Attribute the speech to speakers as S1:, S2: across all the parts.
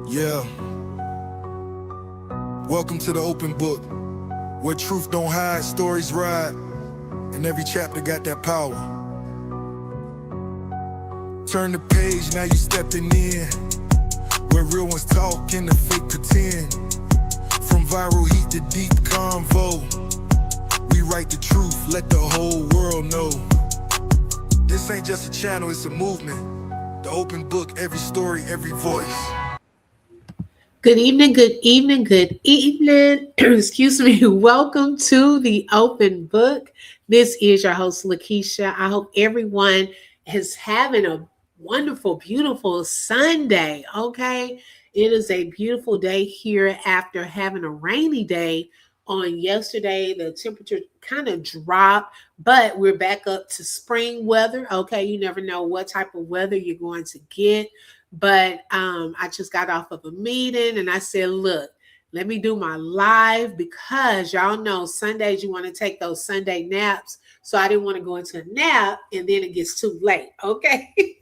S1: Yeah, welcome to the open book, where truth don't hide, stories ride, and every chapter got that power. Turn the page, now you stepping in, where real ones talk and the fake pretend. From viral heat to deep convo, we write the truth, let the whole world know. This ain't just a channel, it's a movement. The open book, every story, every voice.
S2: Good evening, good evening, good evening. Excuse me. Welcome to the open book. This is your host, Lakeisha. I hope everyone is having a wonderful, beautiful Sunday. Okay. It is a beautiful day here after having a rainy day on yesterday. The temperature kind of dropped, but we're back up to spring weather. Okay. You never know what type of weather you're going to get. But I just got off of a meeting and I said, look, let me do my live because y'all know Sundays you want to take those Sunday naps. So I didn't want to go into a nap and then it gets too late. Okay.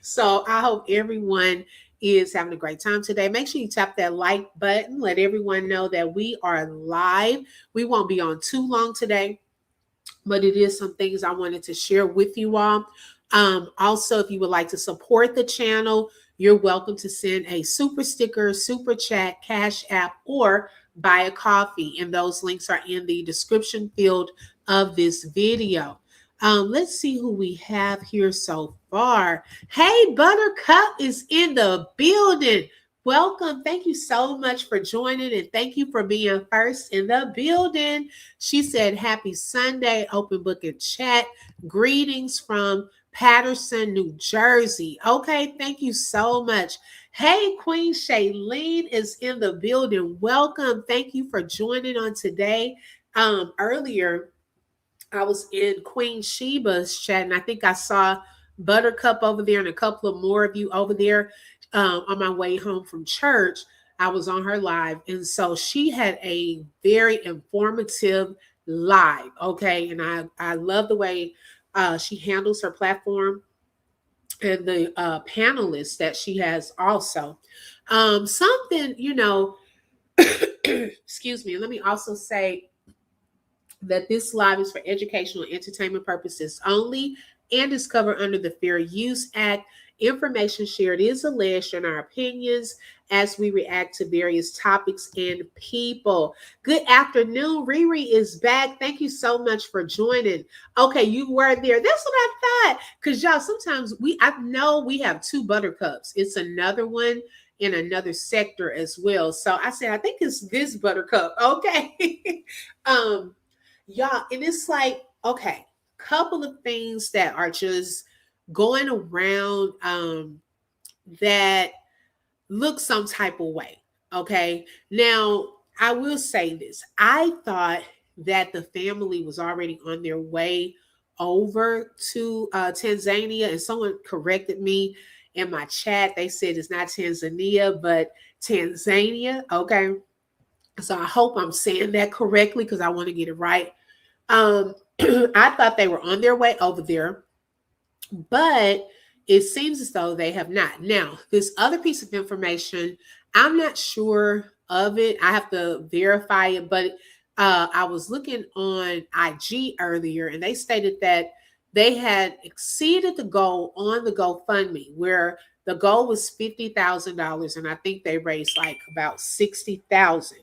S2: So I hope everyone is having a great time today. Make sure you tap that like button. Let everyone know that we are live. We won't be on too long today, but it is some things I wanted to share with you all. Also, if you would like to support the channel, you're welcome to send a super sticker, super chat, cash app, or buy a coffee. And those links are in the description field of this video. Let's see who we have here so far. Hey, Buttercup is in the building. Welcome. Thank you so much for joining and thank you for being first in the building. She said, happy Sunday, open book and chat. Greetings from Patterson, New Jersey. Okay, thank you so much. Hey, Queen Shailene is in the building. Welcome. Thank you for joining on today. Earlier, I was in Queen Sheba's chat, and I think I saw Buttercup over there and a couple of more of you over there on my way home from church. I was on her live, and so she had a very informative live. Okay, and I love the way she handles her platform and the panelists that she has also. Something, excuse me, let me also say that this live is for educational and entertainment purposes only and is covered under the Fair Use Act. Information shared is alleged in our opinions as we react to various topics and people. Good afternoon. Riri is back. Thank you so much for joining. Okay, you were there. That's what I thought. Because y'all, sometimes I know we have two Buttercups. It's another one in another sector as well. So I said, I think it's this Buttercup. Okay. Y'all, and it's like, okay, couple of things that are just going around that look some type of way. Okay. Now, I will say this. I thought that the family was already on their way over to Tanzania, and someone corrected me in my chat. They said it's not Tanzania, but Tanzania. Okay. So I hope I'm saying that correctly because I want to get it right. I thought they were on their way over there, but it seems as though they have not. Now, this other piece of information, I'm not sure of it. I have to verify it, but I was looking on IG earlier and they stated that they had exceeded the goal on the GoFundMe, where the goal was $50,000 and I think they raised like about 60,000.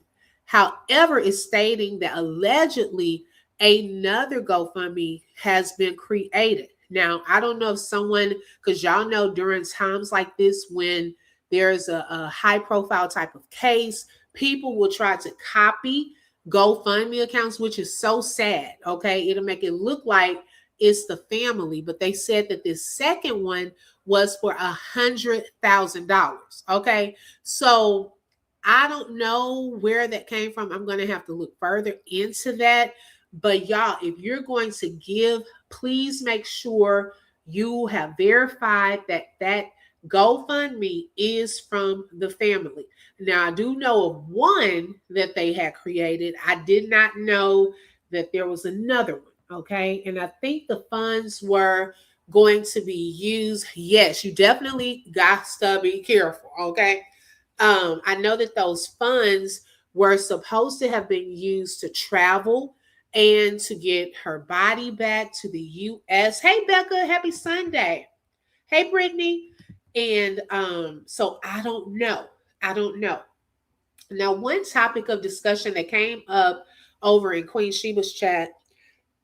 S2: However, it's stating that allegedly another GoFundMe has been created. Now, I don't know if someone, because y'all know during times like this, when there's a high profile type of case, people will try to copy GoFundMe accounts, which is so sad. Okay. It'll make it look like it's the family, but they said that this second one was for $100,000. Okay. So I don't know where that came from. I'm going to have to look further into that. But y'all, if you're going to give, please make sure you have verified that that GoFundMe is from the family. Now, I do know of one that they had created. I did not know that there was another one. Okay. And I think the funds were going to be used. Yes, you definitely got to be careful. Okay. I know that those funds were supposed to have been used to travel and to get her body back to the U.S. Hey, Becca, happy Sunday. Hey, Brittany. And so I don't know. I don't know. Now, one topic of discussion that came up over in Queen Sheba's chat,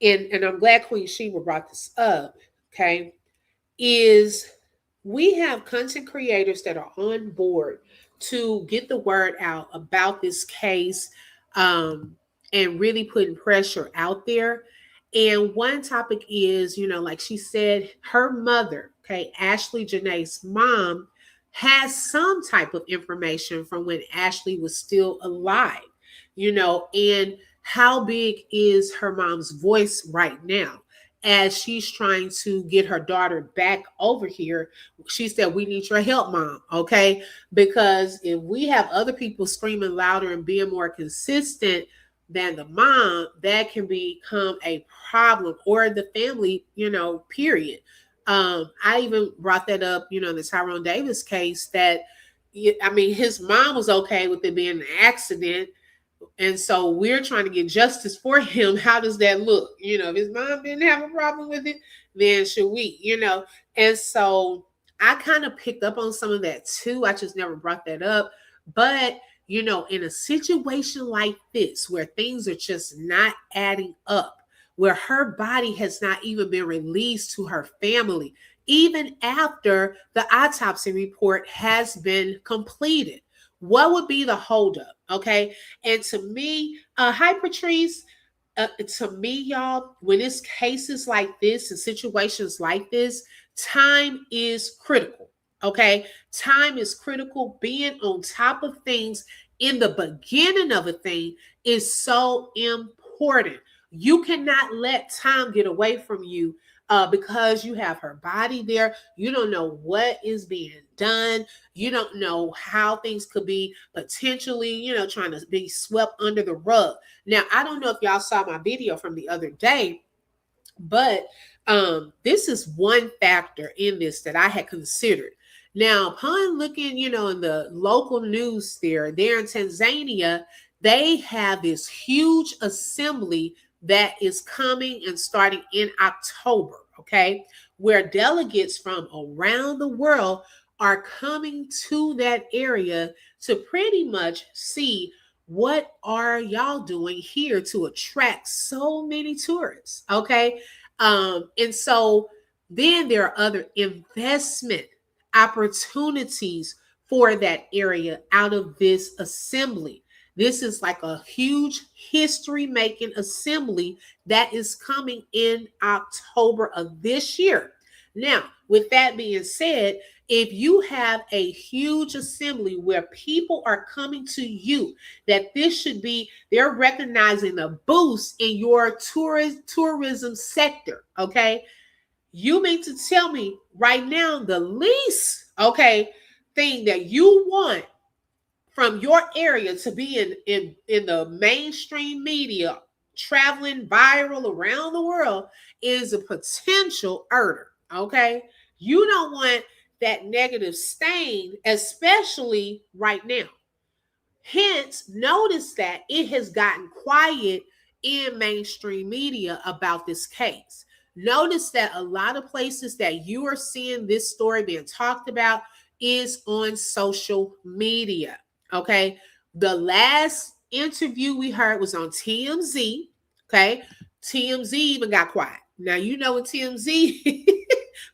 S2: and I'm glad Queen Sheba brought this up, okay, is we have content creators that are on board to get the word out about this case, and really putting pressure out there. And one topic is, like she said, her mother, okay, Ashlee Jenae's mom, has some type of information from when Ashlee was still alive, and how big is her mom's voice right now as she's trying to get her daughter back over here. She said, we need your help, Mom, okay? Because if we have other people screaming louder and being more consistent than the mom, that can become a problem, or the family, period. I even brought that up, the Tyrone Davis case, that, his mom was okay with it being an accident, and so we're trying to get justice for him. How does that look? If his mom didn't have a problem with it, then should we, And so I kind of picked up on some of that too. I just never brought that up. But, in a situation like this, where things are just not adding up, where her body has not even been released to her family, even after the autopsy report has been completed, what would be the holdup? Okay. And to me, hi, Patrice. To me, y'all, when it's cases like this and situations like this, time is critical. Okay. Time is critical. Being on top of things in the beginning of a thing is so important. You cannot let time get away from you, because you have her body there. You don't know what is being done. You don't know how things could be potentially, trying to be swept under the rug. Now, I don't know if y'all saw my video from the other day, but this is one factor in this that I had considered. Now, upon looking, in the local news there in Tanzania, they have this huge assembly that is coming and starting in October, okay, where delegates from around the world are coming to that area to pretty much see what are y'all doing here to attract so many tourists, okay? And so then there are other investment opportunities for that area out of this assembly. This is like a huge history-making assembly that is coming in October of this year. Now, with that being said, if you have a huge assembly where people are coming to you, that this should be, they're recognizing a boost in your tourism sector, okay? You mean to tell me right now the least, okay, thing that you want from your area to be in the mainstream media, traveling viral around the world, is a potential earner, okay? You don't want that negative stain, especially right now. Hence, notice that it has gotten quiet in mainstream media about this case. Notice that a lot of places that you are seeing this story being talked about is on social media. Okay. The last interview we heard was on TMZ. Okay. TMZ even got quiet. Now, when TMZ,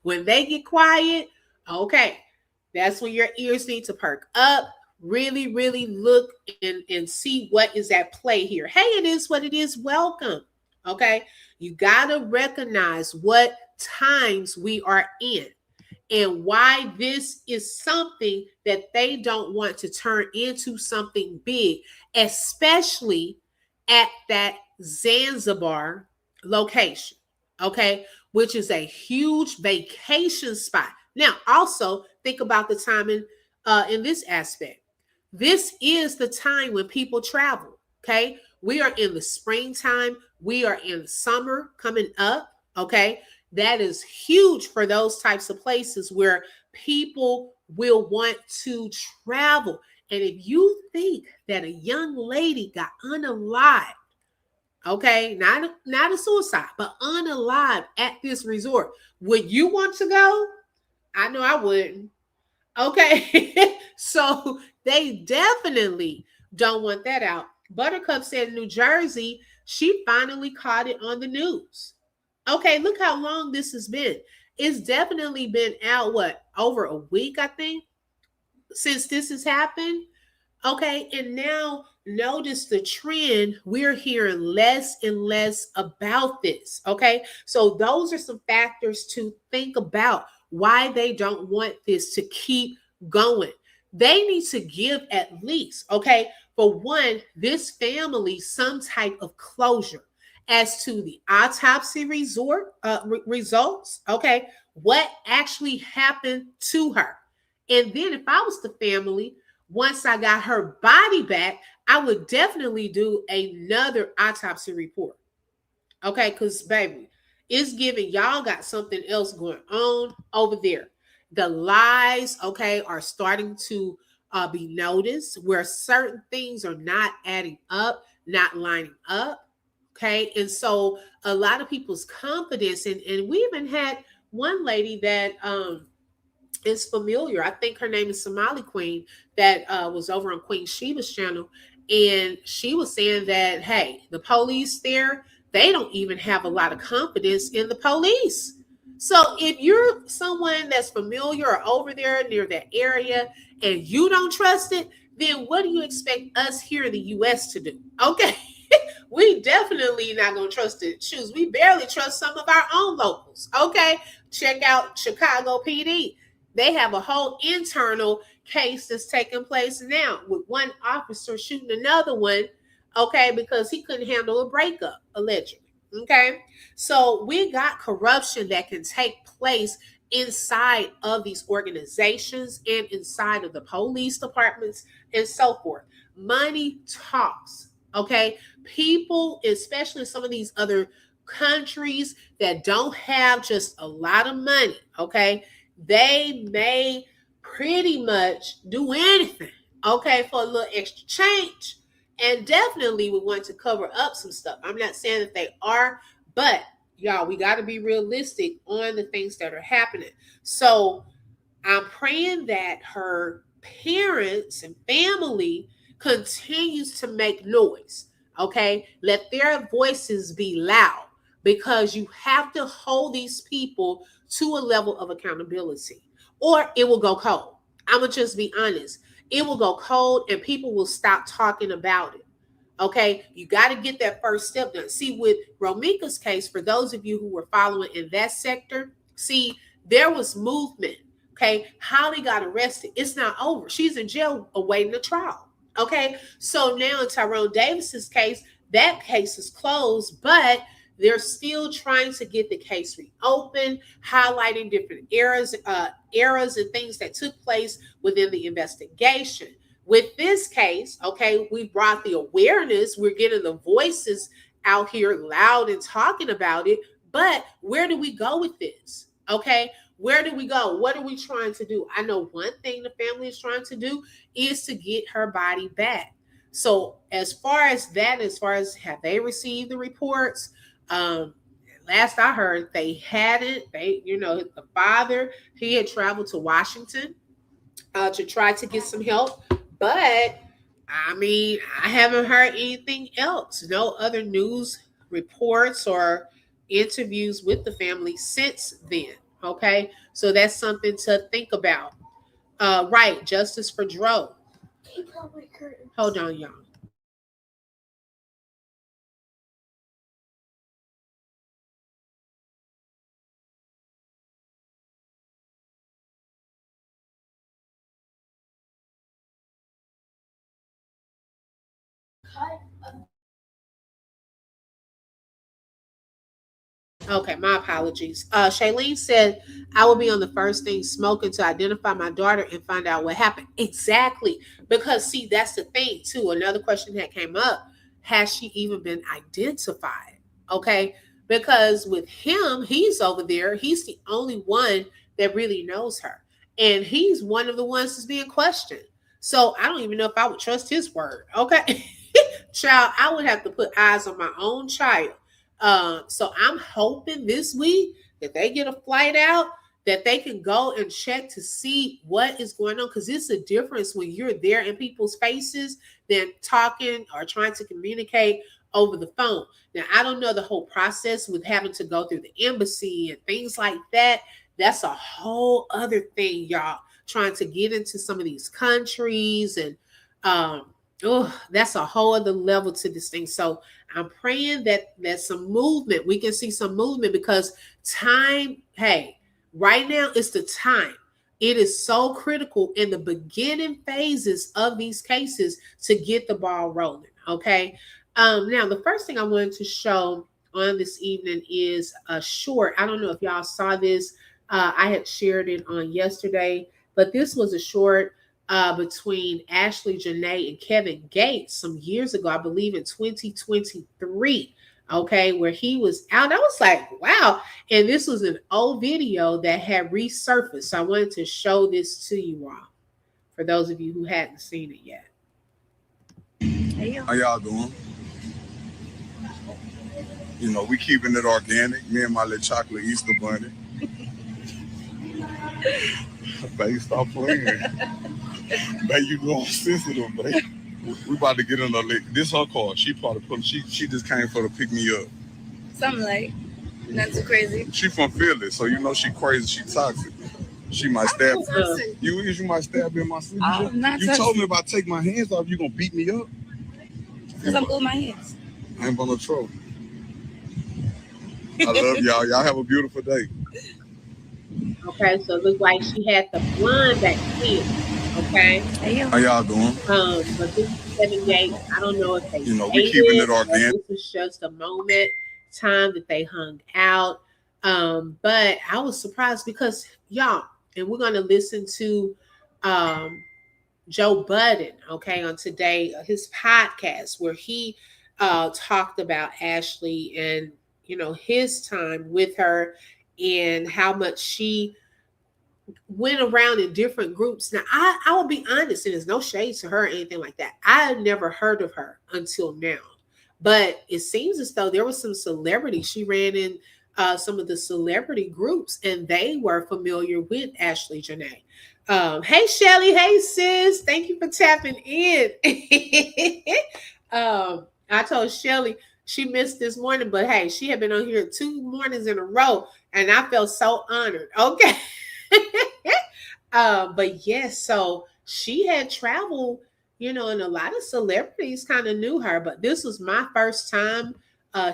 S2: when they get quiet, okay, that's when your ears need to perk up. Really, really look and see what is at play here. Hey, it is what it is. Welcome. Okay. You got to recognize what times we are in and why this is something that they don't want to turn into something big, especially at that Zanzibar location, okay, which is a huge vacation spot. Now, also think about the timing in this aspect. This is the time when people travel, okay? We are in the springtime. We are in summer coming up, okay? That is huge for those types of places where people will want to travel. And if you think that a young lady got unalived, okay, not a suicide, but unalived at this resort, would you want to go? I know I wouldn't. Okay. So they definitely don't want that out. Buttercup said in New Jersey, she finally caught it on the news. Okay, look how long this has been. It's definitely been out, what, over a week, I think, since this has happened. Okay, and now notice the trend. We're hearing less and less about this. Okay, so those are some factors to think about why they don't want this to keep going. They need to give at least, okay, for one, this family some type of closure as to the autopsy results. Okay, what actually happened to her. And then if I was the family, once I got her body back, I would definitely do another autopsy report. Okay, because baby, it's giving y'all got something else going on over there. The lies, okay, are starting to be noticed where certain things are not adding up, not lining up. Okay, and so a lot of people's confidence, and we even had one lady that is familiar. I think her name is Somali Queen that was over on Queen Sheba's channel. And she was saying that, hey, the police there, they don't even have a lot of confidence in the police. So if you're someone that's familiar or over there near that area and you don't trust it, then what do you expect us here in the U.S. to do? Okay. We definitely not going to trust the shoes. We barely trust some of our own locals. Okay. Check out Chicago PD. They have a whole internal case that's taking place now with one officer shooting another one, okay, because he couldn't handle a breakup, allegedly. Okay. So we got corruption that can take place inside of these organizations and inside of the police departments and so forth. Money talks. Okay. People, especially some of these other countries that don't have just a lot of money, okay, they may pretty much do anything, okay, for a little extra change. And definitely we want to cover up some stuff. I'm not saying that they are, but y'all, we got to be realistic on the things that are happening. So I'm praying that her parents and family continues to make noise, okay? Let their voices be loud because you have to hold these people to a level of accountability or it will go cold. I'm going to just be honest. It will go cold and people will stop talking about it. Okay, you got to get that first step done. See, with Romika's case, for those of you who were following in that sector, see, there was movement. Okay, Holly got arrested. It's not over. She's in jail awaiting a trial. Okay, so now in Tyrone Davis's case, that case is closed, but they're still trying to get the case reopened, highlighting different errors and things that took place within the investigation. With this case, okay, we brought the awareness. We're getting the voices out here loud and talking about it. But where do we go with this? Okay, where do we go? What are we trying to do? I know one thing the family is trying to do is to get her body back. So as far as have they received the reports? Last I heard, they hadn't. The father, he had traveled to Washington to try to get some help. But I mean, I haven't heard anything else. No other news reports or interviews with the family since then. Okay, so that's something to think about. Right, justice for Dro. Hold on, y'all. Okay, my apologies. Shailene said, I will be on the first thing smoking to identify my daughter and find out what happened. Exactly. Because, see, that's the thing, too. Another question that came up, has she even been identified? Okay, because with him, he's over there. He's the only one that really knows her. And he's one of the ones that's being questioned. So I don't even know if I would trust his word. Okay. Child, I would have to put eyes on my own child. So I'm hoping this week that they get a flight out, that they can go and check to see what is going on. Because it's a difference when you're there in people's faces than talking or trying to communicate over the phone. Now, I don't know the whole process with having to go through the embassy and things like that. That's a whole other thing, y'all. Trying to get into some of these countries and that's a whole other level to this thing. So I'm praying that there's some movement. We can see some movement because time, hey, right now it's the time. It is so critical in the beginning phases of these cases to get the ball rolling. Okay. Now the first thing I wanted to show on this evening is a short. I don't know if y'all saw this. I had shared it on yesterday, but this was a short between Ashlee, Jenae, and Kevin Gates some years ago, I believe in 2023. Okay, where he was out. I was like, wow. And this was an old video that had resurfaced. So I wanted to show this to you all for those of you who hadn't seen it yet.
S3: How y'all doing? You know, we keeping it organic. Me and my little chocolate Easter bunny. Babe, stop playing. Babe, you know I'm sensitive, babe. We about to get in a lick. This her car. She probably put. She just came for to pick me up.
S4: Something like, not too crazy.
S3: She from Philly, so you know she crazy. She toxic. She might stab you. You might stab me in my sleep. You told me about take my hands off. You gonna beat me up?
S4: Because I'm good with my hands.
S3: I ain't gonna trouble. I love y'all. Y'all have a beautiful day.
S2: Okay, so it looked like she had the blonde back then. Okay.
S3: How y'all doing?
S2: But this is Kevin Gates. I don't know if they
S3: we keeping it organic.
S2: This is just a moment, time that they hung out. But I was surprised because y'all, and we're gonna listen to Joe Budden, okay, on today, his podcast where he talked about Ashlee and his time with her and how much she went around in different groups. Now, I will be honest, and there's no shade to her or anything like that. I had never heard of her until now. But it seems as though there was some celebrity. She ran in some of the celebrity groups, and they were familiar with Ashlee Jenae. Hey, Shelly. Hey, sis. Thank you for tapping in. I told Shelly she missed this morning, but hey, she had been on here 2 mornings in a row, and I felt so honored. Okay. But yes, so she had traveled, and a lot of celebrities kind of knew her, but this was my first time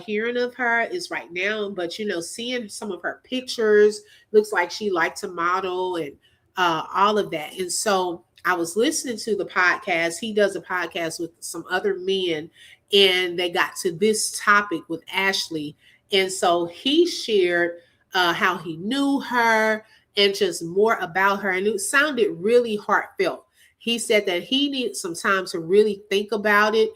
S2: hearing of her is right now. But seeing some of her pictures, looks like she liked to model and all of that. And so I was listening to the podcast. He does a podcast with some other men, and they got to this topic with Ashlee. And so he shared how he knew her and just more about her. And it sounded really heartfelt. He said that he needed some time to really think about it.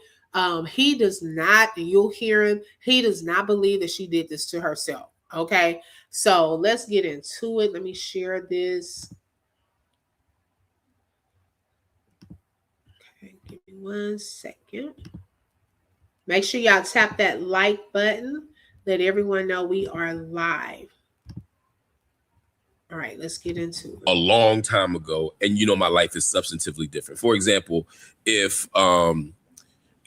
S2: He does not, and you'll hear him, he does not believe that she did this to herself. Okay, so let's get into it. Let me share this. Okay, give me 1 second. Make sure y'all tap that like button. Let everyone know we are live. All right, let's get into it.
S5: A long time ago, and my life is substantively different. For example, if I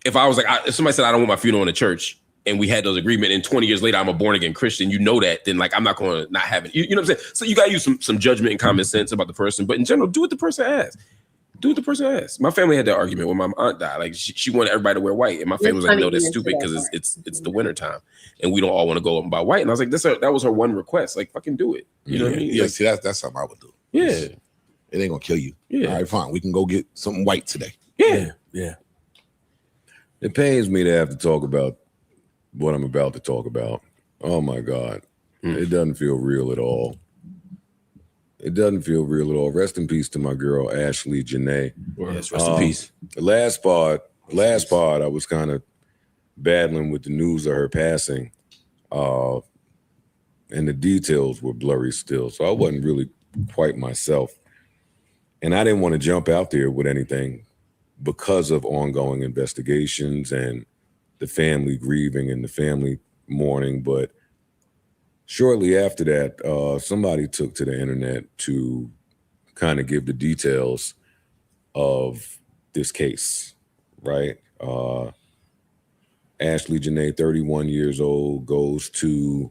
S5: was like, if somebody said I don't want my funeral in a church, and we had those agreements, and 20 years later I'm a born again Christian, that, then like I'm not going to not have it. You know what I'm saying? So you got to use some judgment and common sense about the person, but in general, do what the person asks. Do what the person asks. My family had that argument when my aunt died. Like she wanted everybody to wear white, and my family was like, "No, that's stupid because it's the winter time, and we don't all want to go up and buy white." And I was like, "That was her one request. Like, fucking do it." You know what I mean?
S6: Yeah. See, that's something I would do.
S5: Yeah,
S6: it ain't gonna kill you.
S5: Yeah.
S6: All right, fine. We can go get something white today.
S5: Yeah.
S7: It pains me to have to talk about what I'm about to talk about. Oh my God, It doesn't feel real at all. It doesn't feel real at all. Rest in peace to my girl, Ashlee Jenae.
S5: Yes, rest in peace.
S7: The last part, I was kind of battling with the news of her passing. And the details were blurry still. So I wasn't really quite myself. And I didn't want to jump out there with anything because of ongoing investigations and the family grieving and the family mourning. But shortly after that, somebody took to the internet to kind of give the details of this case, right? Ashlee Jenae, 31 years old, goes to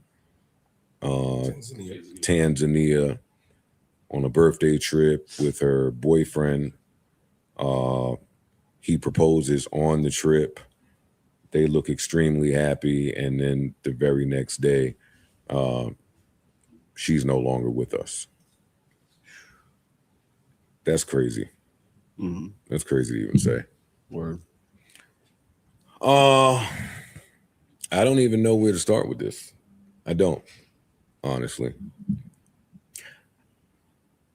S7: Tanzania on a birthday trip with her boyfriend. He proposes on the trip. They look extremely happy. And then the very next day, she's no longer with us. That's crazy.
S5: Mm-hmm.
S7: That's crazy to even say.
S5: Word.
S7: I don't even know where to start with this. I don't, honestly.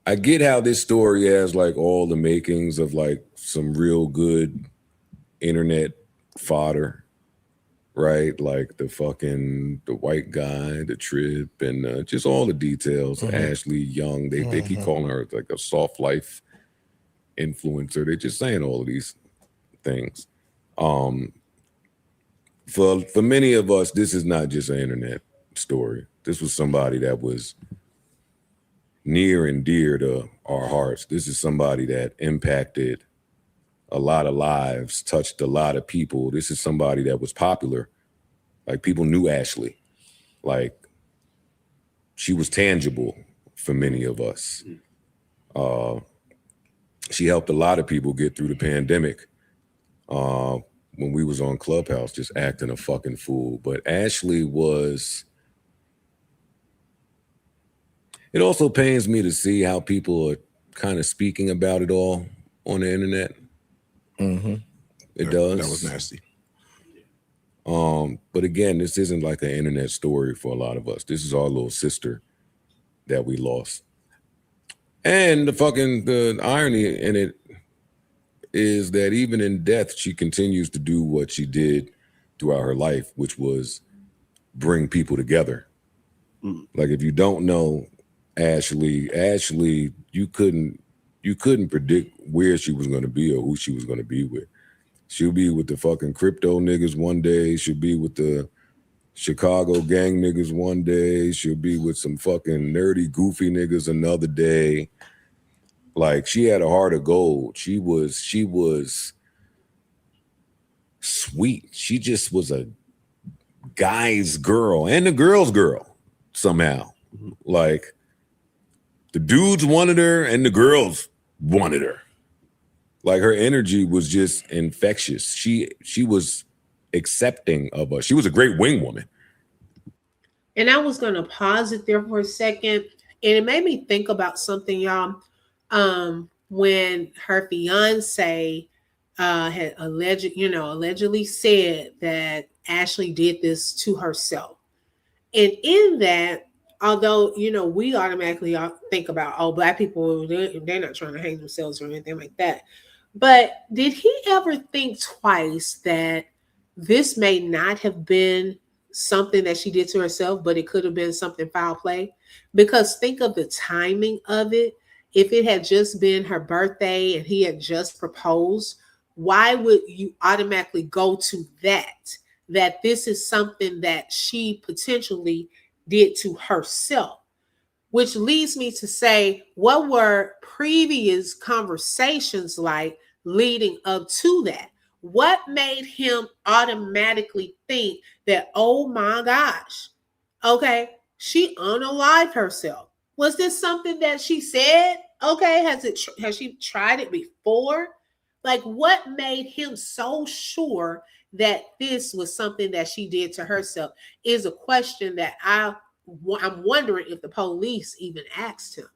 S7: I get how this story has like all the makings of like some real good internet fodder, right? Like the white guy, the trip, and just all the details. Ashlee Young, they keep calling her like a soft life influencer. They're just saying all of these things. For many of us, this is not just an internet story. This was somebody that was near and dear to our hearts. This is somebody that impacted a lot of lives, touched a lot of people. This is somebody that was popular. Like, people knew Ashlee. Like, she was tangible for many of us. She helped a lot of people get through the pandemic when we was on Clubhouse just acting a fucking fool. But Ashlee was... It also pains me to see how people are kind of speaking about it all on the internet. It does.
S6: That was nasty.
S7: But again, this isn't like an internet story for a lot of us. This is our little sister that we lost. And the irony in it is that even in death, she continues to do what she did throughout her life, which was bring people together. Like, if you don't know Ashlee, you couldn't predict where she was going to be or who she was going to be with. She'll be with the fucking crypto niggas one day. She'll be with the Chicago gang niggas one day. She'll be with some fucking nerdy, goofy niggas another day. Like, she had a heart of gold. She was sweet. She just was a guy's girl and a girl's girl somehow. Like, the dudes wanted her and the girls wanted her. Like, her energy was just infectious. She was accepting of us. She was a great wing woman.
S2: And I was going to pause it there for a second. And it made me think about something, y'all. When her fiance had allegedly said that Ashlee did this to herself. And in that, although, we automatically think about, Black people, they're not trying to hang themselves or anything like that. But did he ever think twice that this may not have been something that she did to herself, but it could have been something foul play? Because think of the timing of it. If it had just been her birthday and he had just proposed, why would you automatically go to that this is something that she potentially did to herself? Which leads me to say, what were previous conversations like leading up to that? What made him automatically think that, oh my gosh, okay, she unalived herself? Was this something that she said? Okay, has she tried it before? Like, what made him so sure that this was something that she did to herself is a question that I'm wondering if the police even asked him.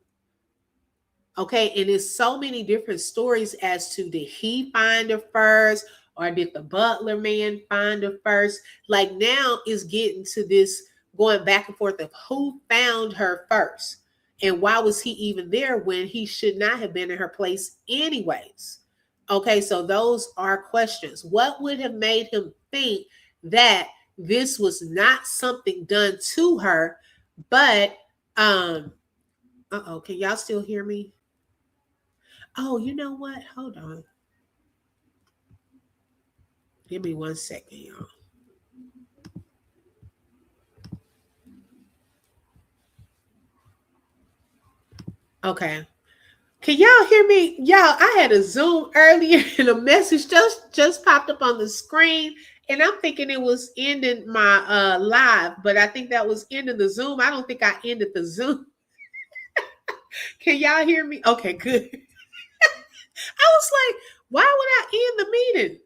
S2: Okay, and there's so many different stories as to, did he find her first or did the butler man find her first? Like, now is getting to this going back and forth of who found her first and why was he even there when he should not have been in her place anyways. Okay, so those are questions. What would have made him think that this was not something done to her, but can y'all still hear me? Oh, you know what? Hold on. Give me 1 second, y'all. Okay. Can y'all hear me? Y'all, I had a Zoom earlier and a message just popped up on the screen. And I'm thinking it was ending my live, but I think that was ending the Zoom. I don't think I ended the Zoom. Can y'all hear me? Okay, good. I was like, why would I end the meeting?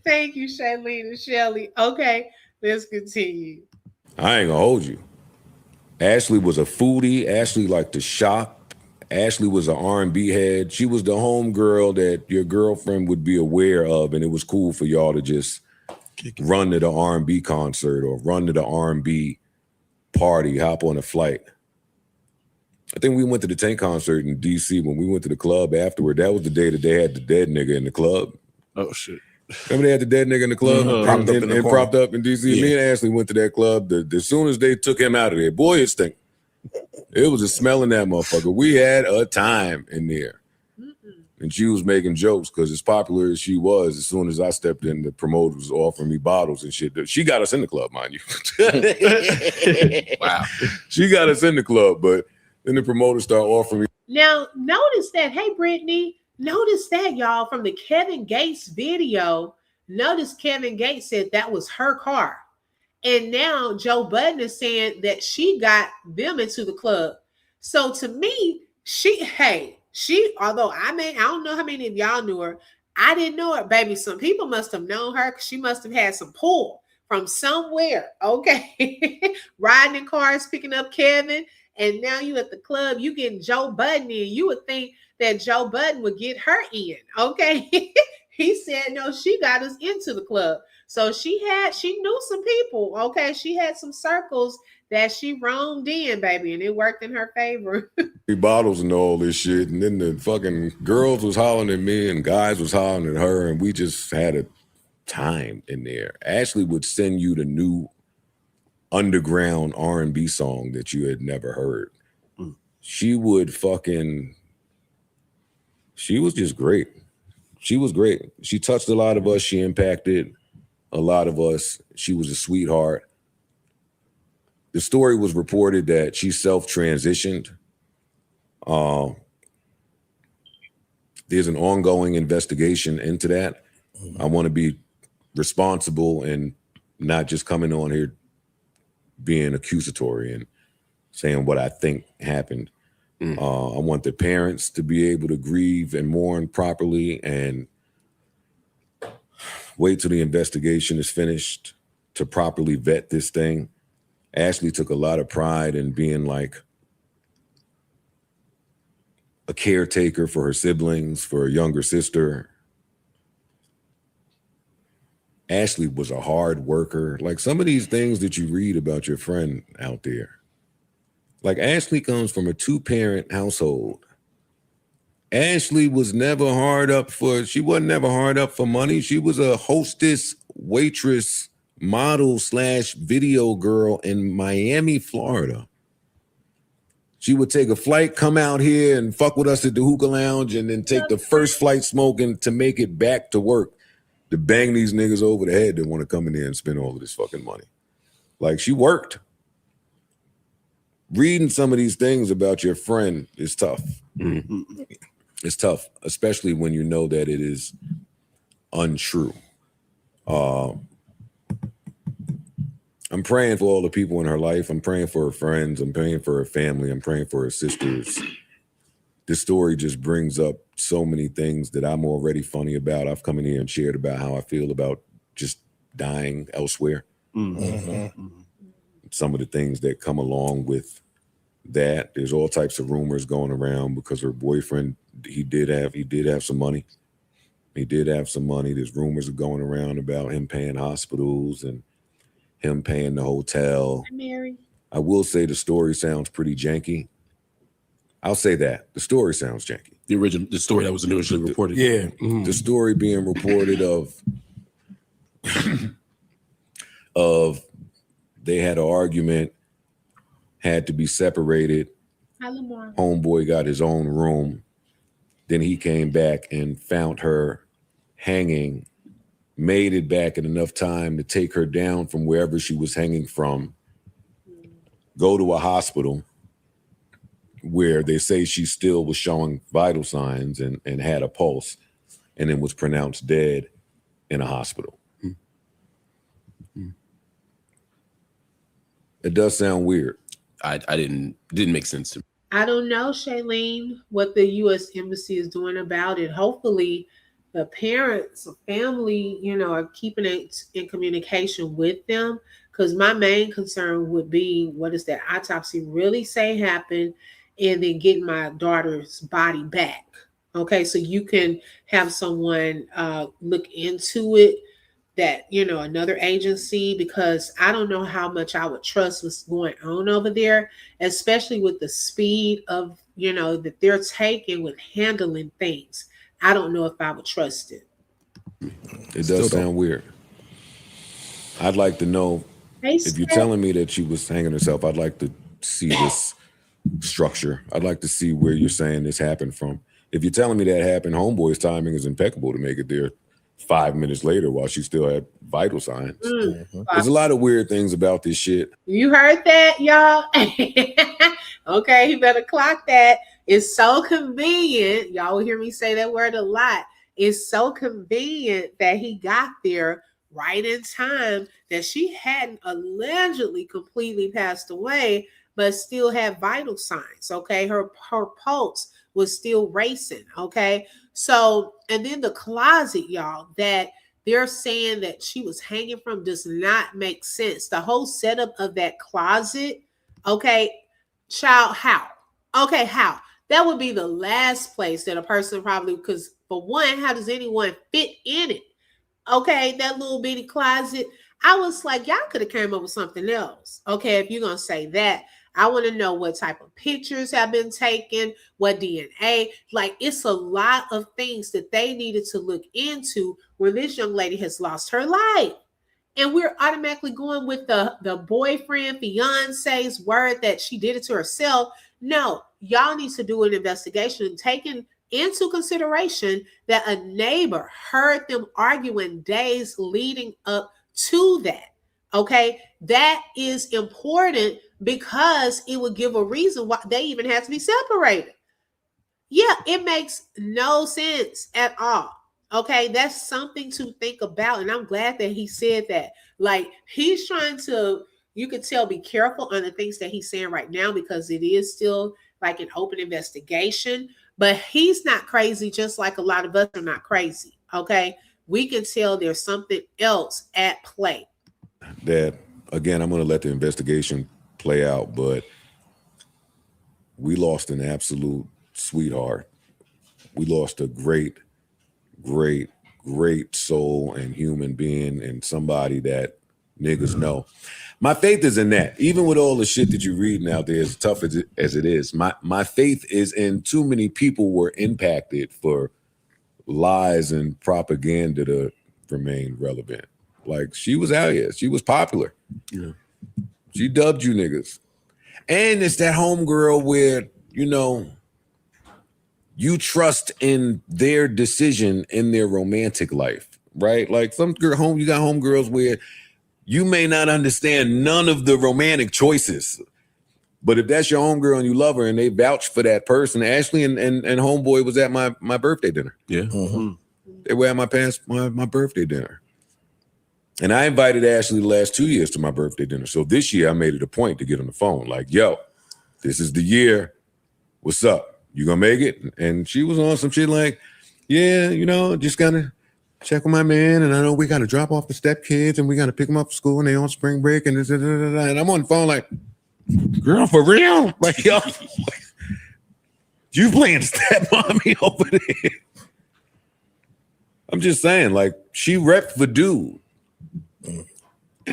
S2: Thank you, Shailene and Shelly. Okay, let's continue.
S7: I ain't gonna hold you. Ashlee was a foodie. Ashlee liked to shop. Ashlee was an R&B head. She was the home girl that your girlfriend would be aware of, and it was cool for y'all to just run to the R&B concert or run to the R&B party, hop on a flight. I think we went to the Tank concert in D.C. when we went to the club afterward. That was the day that they had the dead nigga in the club.
S8: Oh, shit.
S7: Remember they had the dead nigga in the club propped up in D.C.?
S6: Yeah.
S7: Me and Ashlee went to that club. As soon as they took him out of there, boy, it stink. It was a smell in that motherfucker. We had a time in there. And she was making jokes because as popular as she was, as soon as I stepped in, the promoter was offering me bottles and shit. She got us in the club, mind you.
S5: Wow.
S7: She got us in the club, but then the promoter started offering me.
S2: Now, notice that. Hey, Brittany, notice that, y'all, from the Kevin Gates video. Notice Kevin Gates said that was her car. And now Joe Budden is saying that she got them into the club. So to me, although I don't know how many of y'all knew her. I didn't know her, baby. Some people must have known her because she must have had some pull from somewhere. Okay. Riding in cars, picking up Kevin. And now you at the club, you getting Joe Budden in. You would think that Joe Budden would get her in. Okay. He said, no, she got us into the club. So she knew some people. Okay. She had some circles that she roamed in, baby, and it worked in her favor.
S7: Bottles and all this shit. And then the fucking girls was hollering at me and guys was hollering at her. And we just had a time in there. Ashlee would send you the new underground R&B song that you had never heard. She was just great. She was great. She touched a lot of us. She impacted a lot of us. She was a sweetheart. The story was reported that she self-transitioned. There's an ongoing investigation into that. I want to be responsible and not just coming on here being accusatory and saying what I think happened. I want the parents to be able to grieve and mourn properly and wait till the investigation is finished to properly vet this thing. Ashlee took a lot of pride in being like a caretaker for her siblings, for her younger sister. Ashlee was a hard worker. Like some of these things that you read about your friend out there. Like Ashlee comes from a 2-parent household. Ashlee was never hard up for, she wasn't never hard up for money. She was a hostess, waitress, model / video girl in Miami, Florida. She would take a flight, come out here and fuck with us at the hookah lounge and then take the first flight smoking to make it back to work. To bang these niggas over the head that want to come in there and spend all of this fucking money. Like she worked. Reading some of these things about your friend is tough. It's tough, especially when you know that it is untrue. I'm praying for all the people in her life. I'm praying for her friends. I'm praying for her family. I'm praying for her sisters. This story just brings up so many things that I'm already funny about. I've come in here and shared about how I feel about just dying elsewhere. Some of the things that come along with that. There's all types of rumors going around because her boyfriend, he did have some money. He did have some money. There's rumors going around about him paying hospitals and him paying the hotel.
S2: Mary.
S7: I will say the story sounds pretty janky. I'll say that. The story sounds janky.
S8: The story that was initially reported.
S6: Yeah.
S7: The story being reported of they had an argument, had to be separated.
S2: Hi, Lamar.
S7: Homeboy got his own room. Then he came back and found her hanging, made it back in enough time to take her down from wherever she was hanging from, go to a hospital where they say she still was showing vital signs and had a pulse, and then was pronounced dead in a hospital. It does sound weird.
S5: I didn't make sense to me.
S2: I don't know, Shailene, what the U.S. Embassy is doing about it. Hopefully, the parents or family, are keeping it in communication with them. Because my main concern would be, what does that autopsy really say happened, and then getting my daughter's body back. Okay, so you can have someone look into it, that another agency, because I don't know how much I would trust what's going on over there, especially with the speed of that they're taking with handling things. I don't know if I would trust it.
S7: It does sound weird. I'd like to know, if you're telling me that she was hanging herself, I'd like to see this structure. I'd like to see where you're saying this happened from. If you're telling me that happened, homeboy's timing is impeccable to make it there 5 minutes later while she still had vital signs. There's a lot of weird things about this shit.
S2: You heard that, y'all? Okay, you better clock that. It's so convenient. Y'all will hear me say that word a lot. It's so convenient that he got there right in time, that she hadn't allegedly completely passed away, but still had vital signs. Okay, her pulse was still racing. Okay, so, and then the closet, y'all, that they're saying that she was hanging from does not make sense. The whole setup of that closet, okay, child, how? Okay, how? That would be the last place that a person probably, because for one, how does anyone fit in it? Okay, that little bitty closet. I was like, y'all could have came up with something else. Okay, if you're going to say that. I want to know what type of pictures have been taken, what DNA. Like, it's a lot of things that they needed to look into when this young lady has lost her life. And we're automatically going with the boyfriend, fiance's word that she did it to herself. No, y'all need to do an investigation, taking into consideration that a neighbor heard them arguing days leading up to that. Okay, that is important, because it would give a reason why they even had to be separated. Yeah, it makes no sense at all. Okay, that's something to think about. And I'm glad that he said that. Like, he's trying to, you could tell, be careful on the things that he's saying right now, because it is still like an open investigation. But he's not crazy, just like a lot of us are not crazy. Okay, we can tell there's something else at play.
S7: That, again, I'm going to let the investigation play out, but we lost an absolute sweetheart. We lost a great, great, great soul and human being, and somebody that niggas know. My faith is in that. Even with all the shit that you're reading out there, as tough as it is, my faith is in too many people were impacted for lies and propaganda to remain relevant. Like, she was out here. She was popular.
S8: Yeah.
S7: She dubbed you niggas. And it's that homegirl where, you trust in their decision in their romantic life, right? Like, you got homegirls where you may not understand none of the romantic choices. But if that's your homegirl and you love her and they vouch for that person, Ashlee and homeboy was at my birthday dinner.
S8: Yeah.
S7: Mm-hmm. They were at my birthday dinner. And I invited Ashlee the last 2 years to my birthday dinner. So this year I made it a point to get on the phone. Like, yo, this is the year. What's up? You gonna make it? And she was on some shit like, yeah, just gotta check with my man. And I know we gotta drop off the stepkids and we gotta pick them up from school and they on spring break and and I'm on the phone like, girl, for real? Like, yo, you playing stepmommy over there. I'm just saying, like, she repped the dude.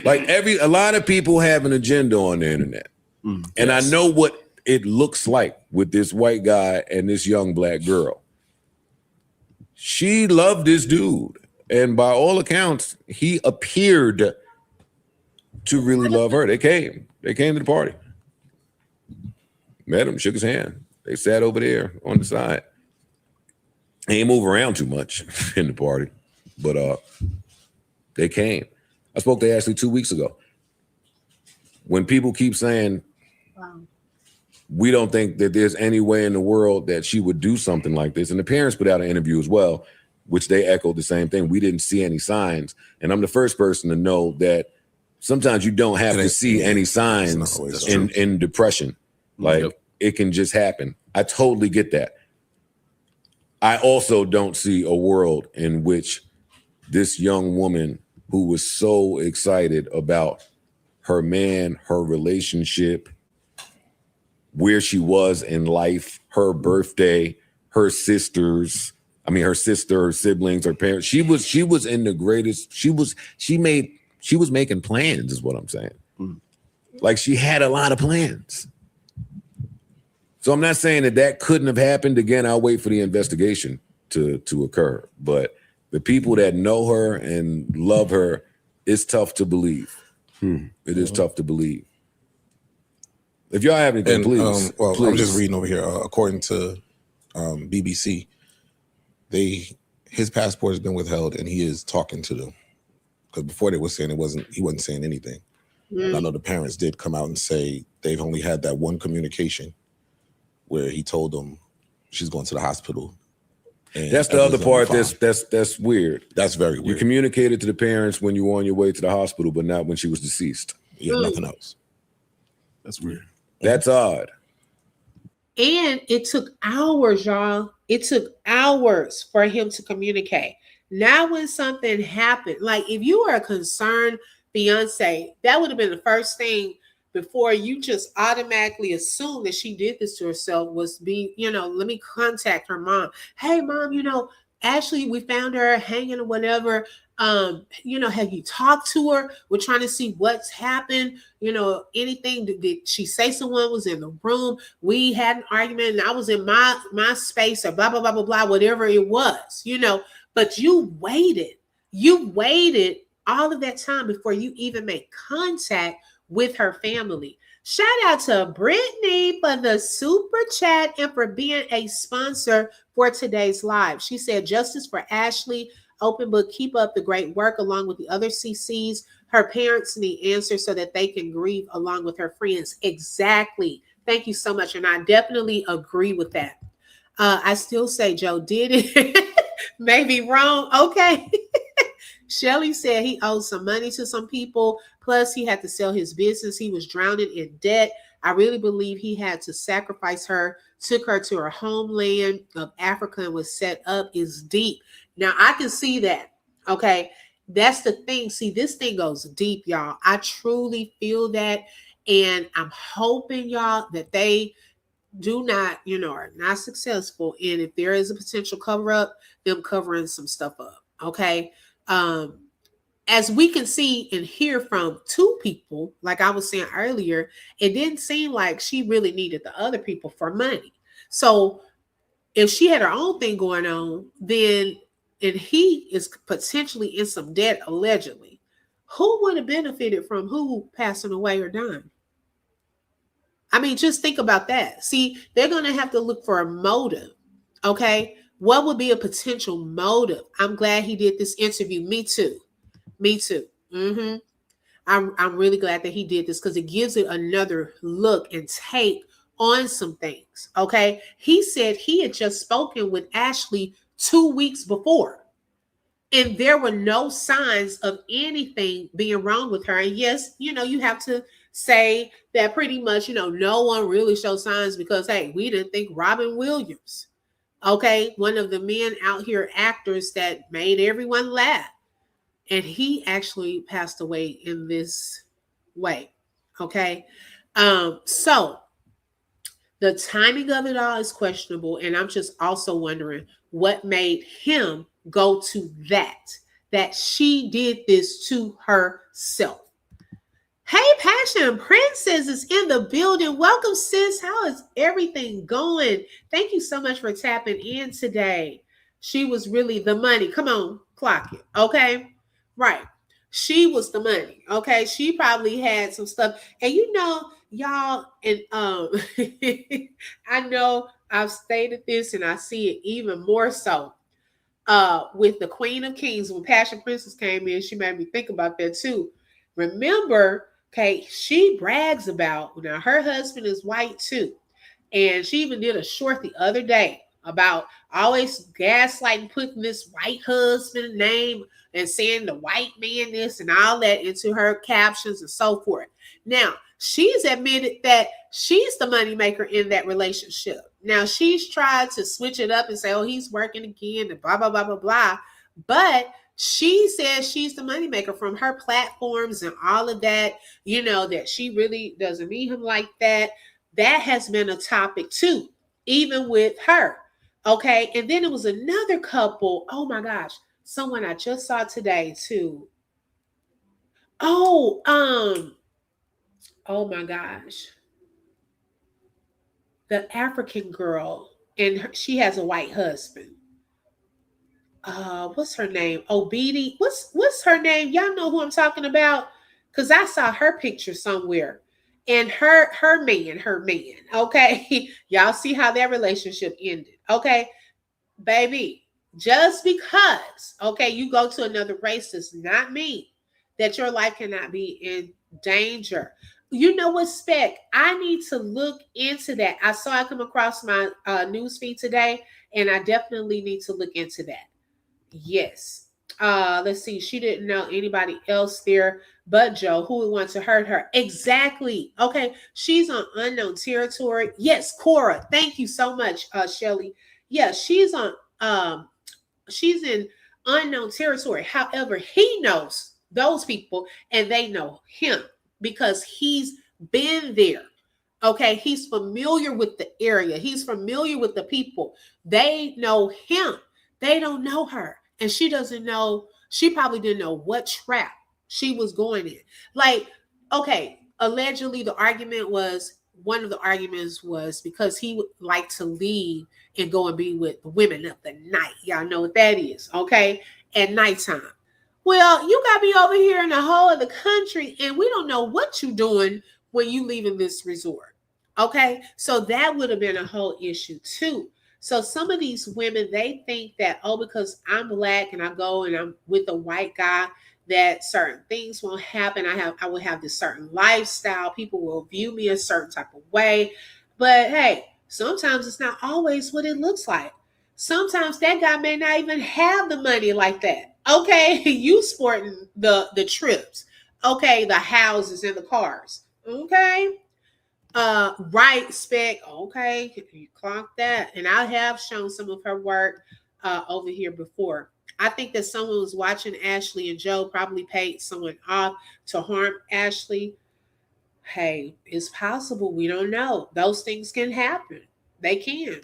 S7: Like, a lot of people have an agenda on the internet. And yes. I know what it looks like with this white guy and this young black girl. She loved this dude. And by all accounts, he appeared to really love her. They came to the party. met him, shook his hand. They sat over there on the side. He ain't move around too much in the party, but they came. I spoke to Ashlee 2 weeks ago. When people keep saying,
S2: Wow.
S7: we don't think that there's any way in the world that she would do something like this, and the parents put out an interview as well, which they echoed the same thing. We didn't see any signs, and I'm the first person to know that sometimes you don't have to see any signs in depression. Like, it can just happen. I totally get that. I also don't see a world in which this young woman who was so excited about her man, her relationship, where she was in life, her birthday, her sisters, her sister, her siblings, her parents. She was in the greatest, she was making plans, is what I'm saying. Like, she had a lot of plans. So I'm not saying that couldn't have happened. Again, I'll wait for the investigation to occur. But the people that know her and love her, it's tough to believe. It is tough to believe. If y'all have anything, please.
S9: Please. I'm just reading over here. According to BBC, his passport has been withheld, and he is talking to them. Because before they were saying he wasn't saying anything. And I know the parents did come out and say they've only had that one communication where he told them she's going to the hospital. And
S7: that's the other part that's weird.
S9: That's very weird.
S7: You communicated to the parents when you were on your way to the hospital, but not when she was deceased.
S9: Yeah, nothing else.
S8: That's weird.
S7: That's odd.
S2: And it took hours, y'all. It took hours for him to communicate. Now when something happened, like if you were a concerned fiance, that would have been the first thing before you just automatically assume that she did this to herself was let me contact her mom. Hey, mom, Ashlee, we found her hanging or whatever. Have you talked to her? We're trying to see what's happened. Anything. Did she say someone was in the room? We had an argument and I was in my space or blah, blah, blah, blah, blah, whatever it was, but you waited all of that time before you even made contact with her family. Shout out to Brittany for the super chat and for being a sponsor for today's live. She said, justice for Ashlee. Open book, keep up the great work along with the other CCs. Her parents need answers so that they can grieve along with her friends. Exactly. Thank you so much. And I definitely agree with that. I still say Joe did it. Maybe wrong. Okay. Shelly said he owed some money to some people. Plus, he had to sell his business. He was drowning in debt. I really believe he had to sacrifice her, took her to her homeland of Africa and was set up. Is deep. Now, I can see that. Okay. That's the thing. See, this thing goes deep, y'all. I truly feel that. And I'm hoping, y'all, that they do not, are not successful. And if there is a potential cover up, them covering some stuff up. Okay. As we can see and hear from two people, like I was saying earlier, it didn't seem like she really needed the other people for money. So if she had her own thing going on, then, and he is potentially in some debt, allegedly, who would have benefited from who passing away or dying? I mean, just think about that. See, they're going to have to look for a motive. Okay. What would be a potential motive? I'm glad he did this interview. Me too. Mm-hmm. I'm really glad that he did this because it gives it another look and take on some things. Okay. He said he had just spoken with Ashlee 2 weeks before, and there were no signs of anything being wrong with her. And yes, you have to say that pretty much, no one really showed signs because, hey, we didn't think Robin Williams, okay, one of the men out here, actors that made everyone laugh, and he actually passed away in this way. Okay. So the timing of it all is questionable. And I'm just also wondering what made him go to that she did this to herself. Hey, Passion Princess is in the building. Welcome, sis. How is everything going? Thank you so much for tapping in today. She was really the money. Come on, clock it. Okay. Right. She was the money. Okay. She probably had some stuff. And you know, y'all, and I know I've stated this and I see it even more so with the Queen of Kings. When Passion Princess came in, she made me think about that too. Remember, okay, she brags about, now her husband is white too. And she even did a short the other day about always gaslighting, putting this white husband name and saying the white man this and all that into her captions and so forth. Now, she's admitted that she's the moneymaker in that relationship. Now, she's tried to switch it up and say, oh, he's working again and blah, blah, blah, blah, blah. But she says she's the moneymaker from her platforms and all of that, you know, that she really doesn't need him like that. That has been a topic too, even with her. Okay. And then it was another couple. Oh my gosh. Someone I just saw today too. Oh my gosh. The African girl, and she has a white husband. What's her name? Obedi. What's her name? Y'all know who I'm talking about? Because I saw her picture somewhere. And her man, okay? Y'all see how that relationship ended, okay? Baby, just because, okay, you go to another race does not mean that your life cannot be in danger. You know what, Spec? I need to look into that. I saw it come across my news feed today, and I definitely need to look into that. Yes. Let's see. She didn't know anybody else there but Joe who would want to hurt her. Exactly. Okay. She's on unknown territory. Yes, Cora. Thank you so much, Shelly. Yeah, she's in unknown territory. However, he knows those people and they know him because he's been there. Okay. He's familiar with the area. He's familiar with the people. They know him. They don't know her. And she doesn't know, she probably didn't know what trap she was going in. Like, okay, allegedly one of the arguments was because he would like to leave and go and be with the women of the night. Y'all know what that is, okay? At nighttime. Well, you got me over here in the whole of the country and we don't know what you're doing when you leaving this resort, okay? So that would have been a whole issue too. So some of these women, they think that, oh, because I'm Black and I go and I'm with a white guy, that certain things won't happen. I will have this certain lifestyle. People will view me a certain type of way. But hey, sometimes it's not always what it looks like. Sometimes that guy may not even have the money like that. Okay, you sporting the trips. Okay, the houses and the cars. Okay. Right, Spec. Okay, you clock that. And I have shown some of her work over here before. I think that someone was watching Ashlee and Joe probably paid someone off to harm Ashlee. Hey, it's possible. We don't know. Those things can happen. They can.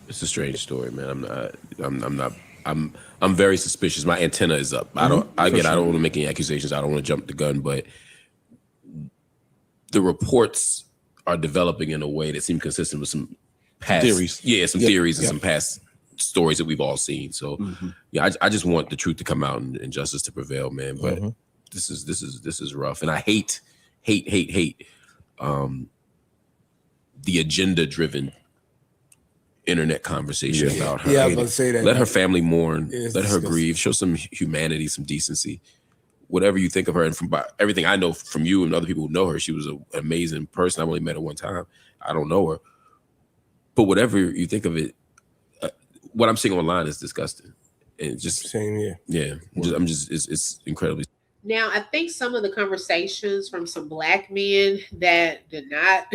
S5: It's a strange story, man. I'm very suspicious. My antenna is up. I don't want to make any accusations. I don't want to jump the gun, but the reports are developing in a way that seem consistent with some past theories. Yeah, some theories and some past stories that we've all seen. So I just want the truth to come out and justice to prevail, man. But this is rough. And I hate the agenda driven internet conversation about her.
S10: Yeah, I was about to say that.
S5: Let her family mourn, let her
S10: disgusting.
S5: grieve, show some humanity, some decency. Whatever you think of her, and from everything I know from you and other people who know her, she was an amazing person. I've only met her one time. I don't know her. But whatever you think of it, what I'm seeing online is disgusting. And just
S10: same here.
S5: Yeah. It's incredibly.
S2: Now, I think some of the conversations from some Black men that did not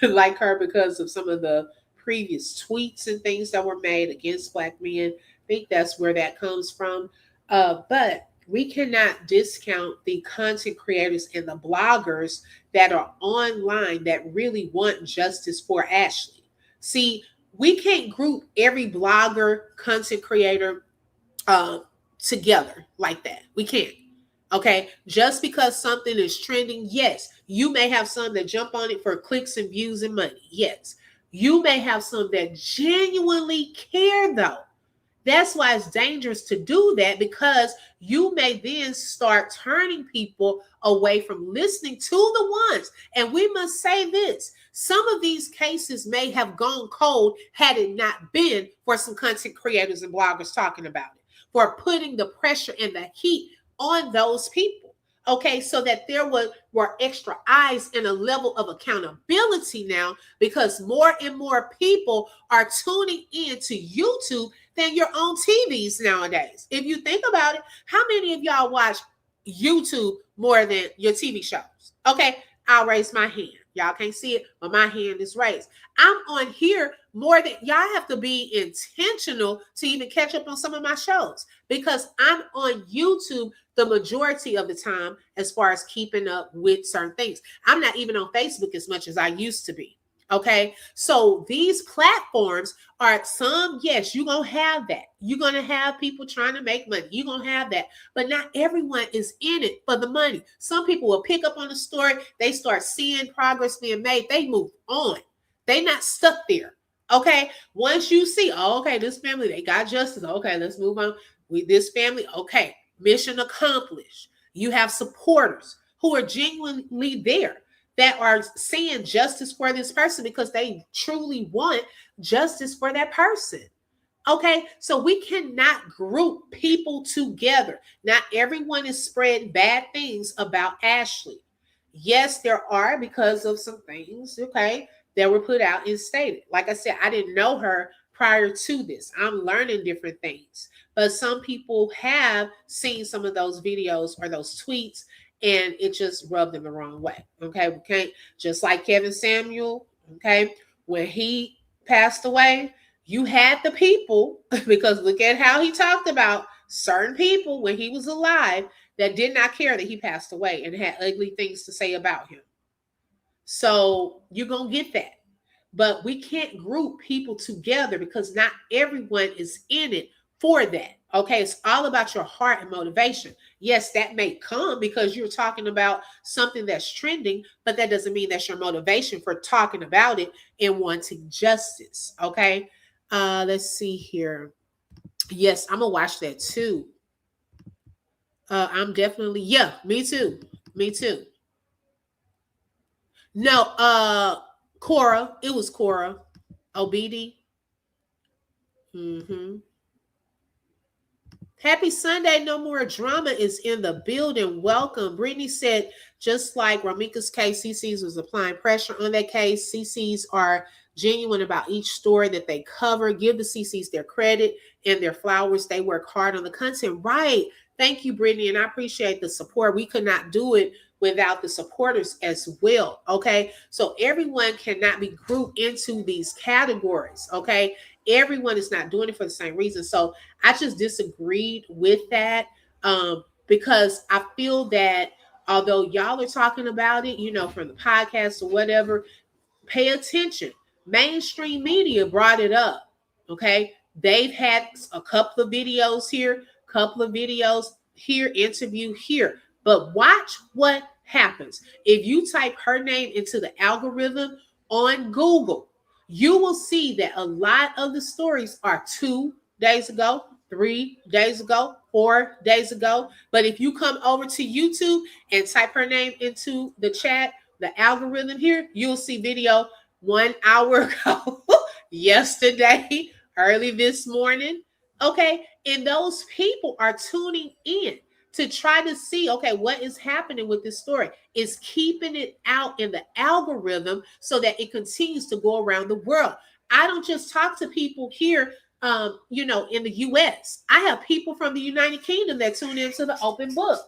S2: like her because of some of the previous tweets and things that were made against Black men, I think that's where that comes from. But we cannot discount the content creators and the bloggers that are online that really want justice for Ashlee. See, we can't group every blogger, content creator together like that. We can't. Okay. Just because something is trending, yes, you may have some that jump on it for clicks and views and money. Yes. You may have some that genuinely care though. That's why it's dangerous to do that, because you may then start turning people away from listening to the ones. And we must say this. Some of these cases may have gone cold had it not been for some content creators and bloggers talking about it, for putting the pressure and the heat on those people. Okay, so that there were extra eyes and a level of accountability now, because more and more people are tuning in to YouTube than your own TVs nowadays. If you think about it, how many of y'all watch YouTube more than your TV shows? Okay, I'll raise my hand. Y'all can't see it, but my hand is raised. I'm on here more than y'all. Have to be intentional to even catch up on some of my shows, because I'm on YouTube the majority of the time as far as keeping up with certain things. I'm not even on Facebook as much as I used to be. Okay, so these platforms are some, yes, you're going to have that. You're going to have people trying to make money. You're going to have that. But not everyone is in it for the money. Some people will pick up on the story. They start seeing progress being made. They move on. They're not stuck there. Okay, once you see, oh, okay, this family, they got justice. Okay, let's move on with this family. Okay, mission accomplished. You have supporters who are genuinely there, that are seeing justice for this person because they truly want justice for that person. Okay, so we cannot group people together. Not everyone is spreading bad things about Ashlee. Yes, there are, because of some things, okay, that were put out and stated. Like I said, I didn't know her prior to this. I'm learning different things. But some people have seen some of those videos or those tweets, and it just rubbed them the wrong way. Okay, we can't, just like Kevin Samuel, okay, when he passed away, you had the people, because look at how he talked about certain people when he was alive that did not care that he passed away and had ugly things to say about him. So you're going to get that. But we can't group people together, because not everyone is in it for that. Okay, it's all about your heart and motivation. Yes, that may come because you're talking about something that's trending, but that doesn't mean that's your motivation for talking about it and wanting justice. Okay, let's see here. Yes, I'm gonna watch that too. I'm definitely, yeah, me too. Me too. No, Cora, it was Cora. OBD. Happy Sunday. No more drama is in the building. Welcome. Brittany said, just like Ramika's case, CC's was applying pressure on that case. CC's are genuine about each story that they cover. Give the CC's their credit and their flowers. They work hard on the content. Right. Thank you, Brittany. And I appreciate the support. We could not do it without the supporters as well. Okay. So everyone cannot be grouped into these categories. Okay. Everyone is not doing it for the same reason. So I just disagreed with that, because I feel that although y'all are talking about it, you know, from the podcast or whatever, pay attention. Mainstream media brought it up. Okay. They've had a couple of videos here, interview here. But watch what happens. If you type her name into the algorithm on Google, you will see that a lot of the stories are 2 days ago, 3 days ago, 4 days ago. But if you come over to YouTube and type her name into the chat, the algorithm here, you'll see video 1 hour ago, yesterday, early this morning. Okay. And those people are tuning in to try to see, okay, what is happening with this story. Is keeping it out in the algorithm so that it continues to go around the world. I don't just talk to people here, you know, in the U.S. I have people from the United Kingdom that tune into the open book.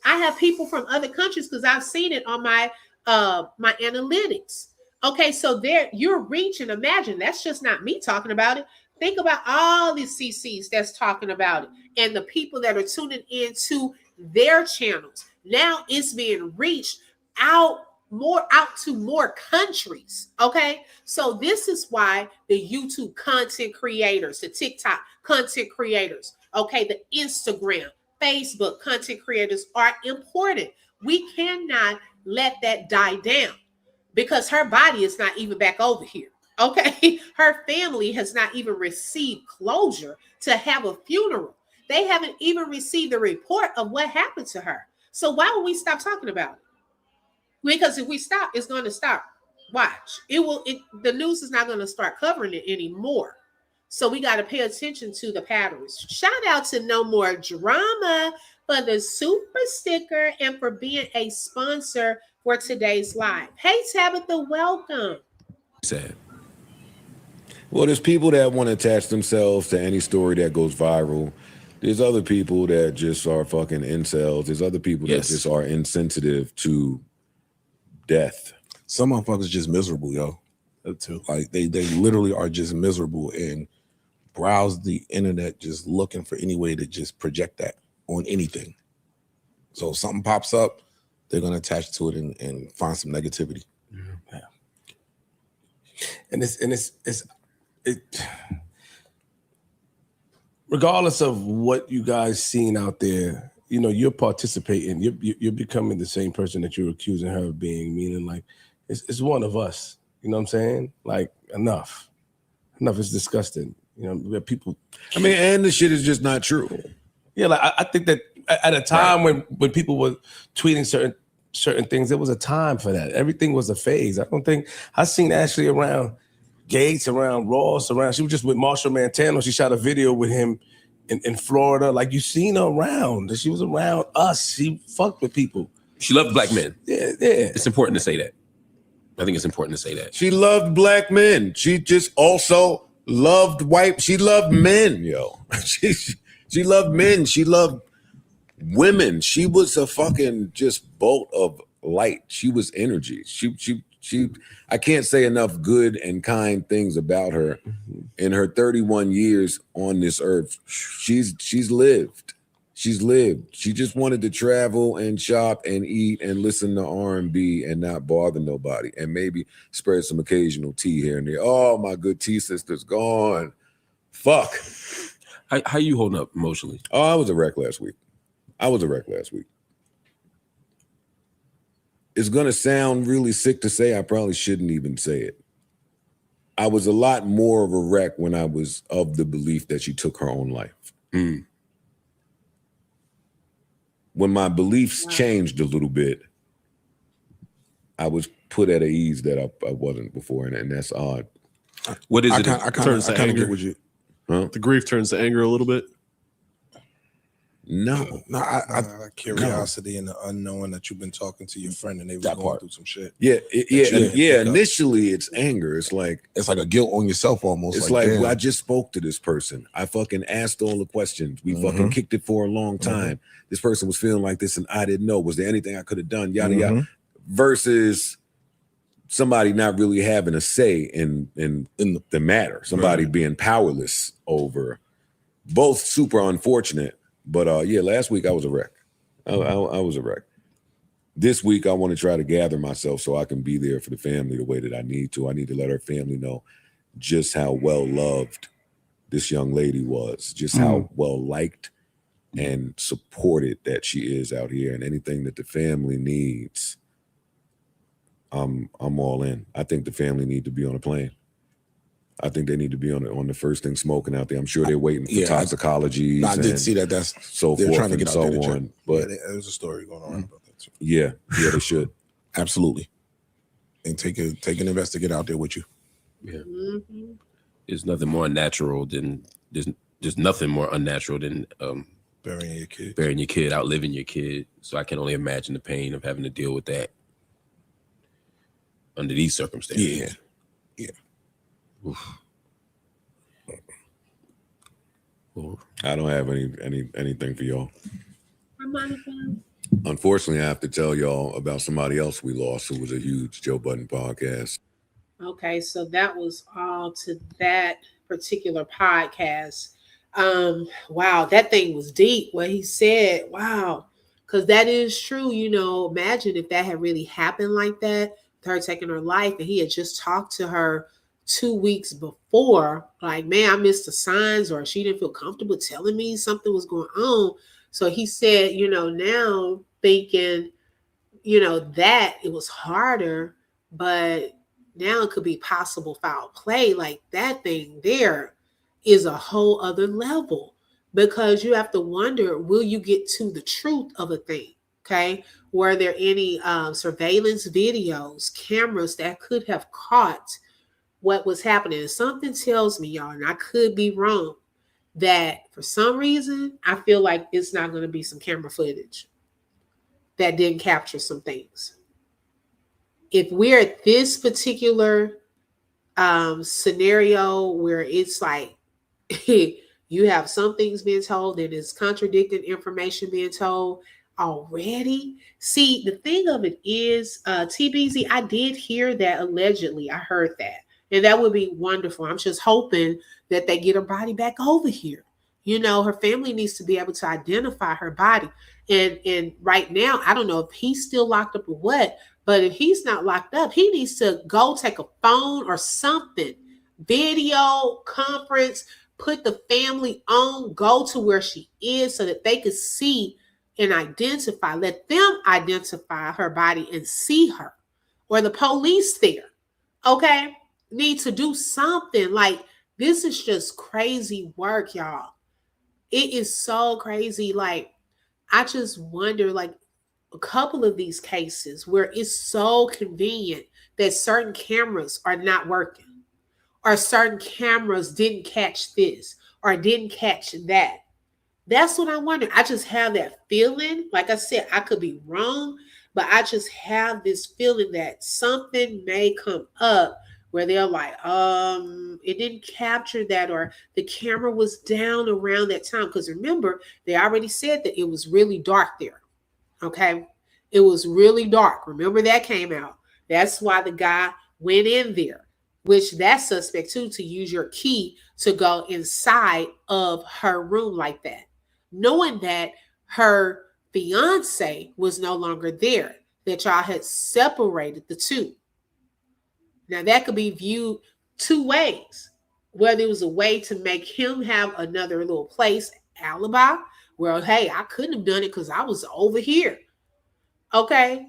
S2: I have people from other countries because I've seen it on my my analytics. Okay, so there you're reaching. Imagine that's just not me talking about it. Think about all these CCs that's talking about it and the people that are tuning into their channels. Now it's being reached out to more countries. Okay. So this is why the YouTube content creators, the TikTok content creators, okay, the Instagram, Facebook content creators are important. We cannot let that die down because her body is not even back over here. Okay, her family has not even received closure to have a funeral. They haven't even received the report of what happened to her. So why would we stop talking about it? Because if we stop, it's going to stop. Watch. The news is not going to start covering it anymore. So we got to pay attention to the patterns. Shout out to No More Drama for the super sticker and for being a sponsor for today's live. Hey Tabitha, welcome.
S5: Sad.
S7: Well, there's people that want to attach themselves to any story that goes viral. There's other people that just are fucking incels. There's other people that just are insensitive to death.
S9: Some motherfuckers just miserable, yo.
S8: That too.
S9: Like they literally are just miserable and browse the internet just looking for any way to just project that on anything. So if something pops up, they're gonna attach to it and find some negativity.
S8: Yeah. And it's regardless of what you guys seen out there, you know, you're participating. You're becoming the same person that you're accusing her of being. Meaning, like, it's one of us. You know what I'm saying? Like, enough is disgusting. You know, people.
S7: I mean, and the shit is just not true.
S8: Yeah, like I think that at a time when people were tweeting certain things, there was a time for that. Everything was a phase. I don't think I seen Ashlee around Gates, around Ross, around. She was just with Marshall Montano. She shot a video with him in Florida. Like, you seen her around. She was around us. She fucked with people.
S5: She loved black men.
S8: Yeah.
S5: It's important to say that. I think it's important to say that.
S7: She loved black men. She just also loved white. She loved men, yo. She loved men. She loved women. She was a fucking just bolt of light. She was energy. She I can't say enough good and kind things about her. In her 31 years on this earth, she's lived. She's lived. She just wanted to travel and shop and eat and listen to R&B and not bother nobody and maybe spread some occasional tea here and there. Oh, my good tea sister's gone. Fuck.
S5: How you holding up emotionally?
S7: Oh, I was a wreck last week. It's going to sound really sick to say. I probably shouldn't even say it. I was a lot more of a wreck when I was of the belief that she took her own life.
S5: Mm.
S7: When my beliefs changed a little bit, I was put at ease that I wasn't before, and that's odd.
S5: What is it?
S9: I kind of get with you.
S7: Huh?
S8: The grief turns to anger a little bit.
S7: No.
S10: Curiosity and the unknown that you've been talking to your friend and they were going through some shit.
S7: Yeah. Initially, it's anger. It's like
S9: a guilt on yourself almost.
S7: It's like I just spoke to this person. I fucking asked all the questions. We fucking kicked it for a long time. This person was feeling like this and I didn't know. Was there anything I could have done? Yada yada. Versus somebody not really having a say in the matter. Somebody being powerless over. Both super unfortunate. But last week I was a wreck. I was a wreck. This week I want to try to gather myself so I can be there for the family the way that I need to. I need to let her family know just how well loved this young lady was, just how well liked and supported that she is out here, and anything that the family needs, I'm all in. I think the family need to be on a plane. I think they need to be on the first thing smoking out there. I'm sure they're waiting for toxicology.
S9: I did see that. That's
S7: so
S9: they're
S7: forth
S9: trying to get
S7: and
S9: out
S7: so
S9: there
S7: on. But
S10: there's a story going on about that too.
S7: Yeah, they should.
S9: Absolutely. And take an investigator out there with you.
S5: Yeah. There's nothing more unnatural than there's nothing more unnatural than
S10: burying your kid,
S5: outliving your kid. So I can only imagine the pain of having to deal with that under these circumstances.
S9: Yeah.
S5: Oof.
S7: I don't have anything for y'all. Unfortunately, I have to tell y'all about somebody else we lost who was a huge Joe Budden podcast.
S2: Okay, so that was all to that particular podcast. Wow, that thing was deep. What he said, wow, because that is true. You know, imagine if that had really happened like that, her taking her life, and he had just talked to her 2 weeks before, like, man, I missed the signs, or she didn't feel comfortable telling me something was going on. So he said, you know, now thinking, you know, that it was harder, but now it could be possible foul play. Like that thing there is a whole other level, because you have to wonder, will you get to the truth of a thing? Okay. Were there any surveillance videos, cameras that could have caught what was happening? And something tells me, y'all, and I could be wrong, that for some reason, I feel like it's not going to be some camera footage that didn't capture some things. If we're at this particular scenario where it's like you have some things being told and it's contradicting information being told already. See, the thing of it is, TBZ, I did hear that allegedly. I heard that. And that would be wonderful. I'm just hoping that they get her body back over here. You know, her family needs to be able to identify her body. And right now, I don't know if he's still locked up or what, but if he's not locked up, he needs to go take a phone or something, video conference, put the family on, go to where she is so that they could see and identify, let them identify her body and see her, or the police there. Okay. Need to do something. Like, this is just crazy work, y'all. It is so crazy. Like, I just wonder, like, a couple of these cases where it's so convenient that certain cameras are not working, or certain cameras didn't catch this or didn't catch that. That's what I wonder. I just have that feeling. Like I said, I could be wrong, but I just have this feeling that something may come up where they're like, it didn't capture that, or the camera was down around that time. Because remember, they already said that it was really dark there. Okay. It was really dark. Remember, that came out. That's why the guy went in there, which that's suspect too, to use your key to go inside of her room like that, knowing that her fiance was no longer there, that y'all had separated the two. Now, that could be viewed two ways, whether it was a way to make him have another little place, alibi, where, hey, I couldn't have done it because I was over here. Okay.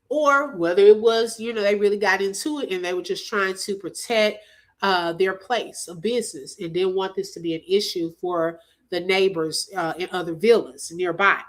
S2: Or whether it was, you know, they really got into it and they were just trying to protect their place of business and didn't want this to be an issue for the neighbors in other villas nearby.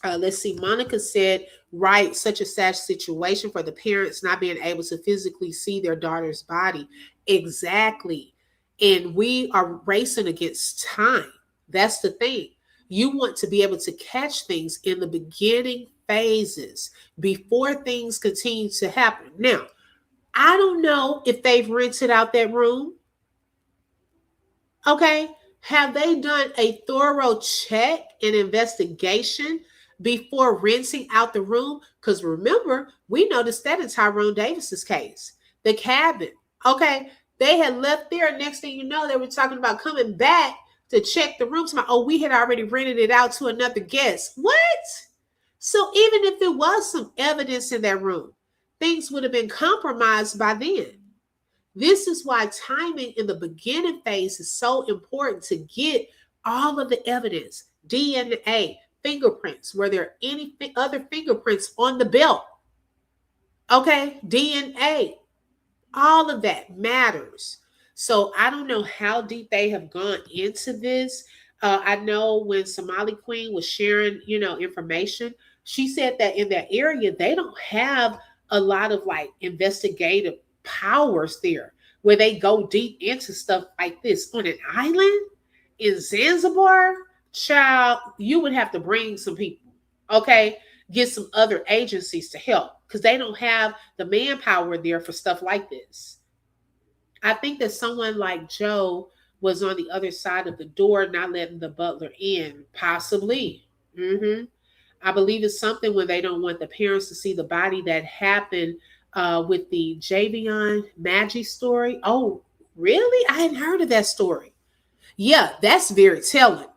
S2: Let's see. Monica said, right, such a sad situation for the parents not being able to physically see their daughter's body. Exactly. And we are racing against time. That's the thing. You want to be able to catch things in the beginning phases before things continue to happen. Now, I don't know if they've rented out that room. Okay. Have they done a thorough check and investigation before renting out the room? Because remember, we noticed that in Tyrone Davis's case, the cabin. Okay. They had left there. Next thing you know, they were talking about coming back to check the room. Oh, we had already rented it out to another guest. What? So even if there was some evidence in that room, things would have been compromised by then. This is why timing in the beginning phase is so important, to get all of the evidence, DNA, fingerprints. Were there any other fingerprints on the belt? Okay, DNA, all of that matters. So I don't know how deep they have gone into this. I know when Somali Queen was sharing, you know, information, she said that in that area, they don't have a lot of like investigative powers there where they go deep into stuff like this. On an island in Zanzibar, child, you would have to bring some people, okay? Get some other agencies to help, because they don't have the manpower there for stuff like this. I think that someone like Joe was on the other side of the door, not letting the butler in, possibly. I believe it's something when they don't want the parents to see the body. That happened with the Javion Maggi story. Oh, really? I hadn't heard of that story. Yeah, that's very telling.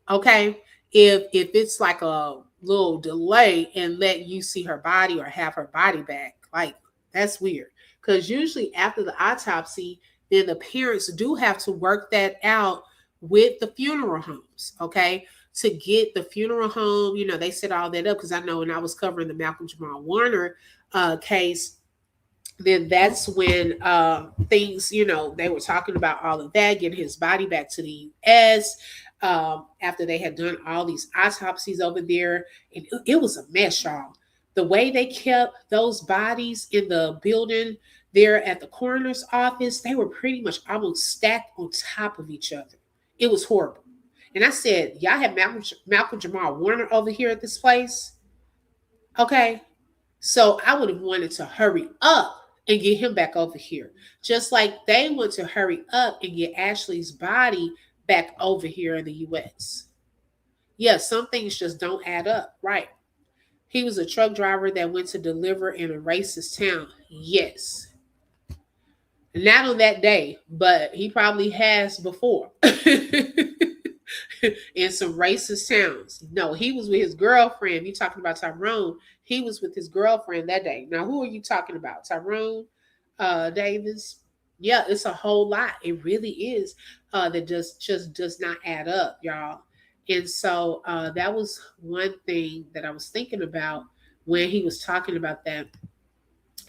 S2: Okay. If it's like a little delay and let you see her body or have her body back, like, that's weird. Because usually after the autopsy, then the parents do have to work that out with the funeral homes, okay, to get the funeral home, you know, they set all that up. Because I know when I was covering the Malcolm Jamal Warner case, then that's when things, they were talking about all of that, getting his body back to the US after they had done all these autopsies over there. And it was a mess, y'all. The way they kept those bodies in the building there at the coroner's office, they were pretty much almost stacked on top of each other. It was horrible. And I said, y'all have Malcolm Jamal Warner over here at this place? Okay. So I would have wanted to hurry up and get him back over here. Just like they want to hurry up and get Ashlee's body back over here in the US. Yeah, some things just don't add up, right? He was a truck driver that went to deliver in a racist town. Yes. Not on that day, but he probably has before. In some racist towns. No, he was with his girlfriend. You talking about Tyrone. He was with his girlfriend that day. Now, who are you talking about? Tyrone Davis? Yeah, it's a whole lot. It really is. That just does not add up, y'all. And so that was one thing that I was thinking about when he was talking about that.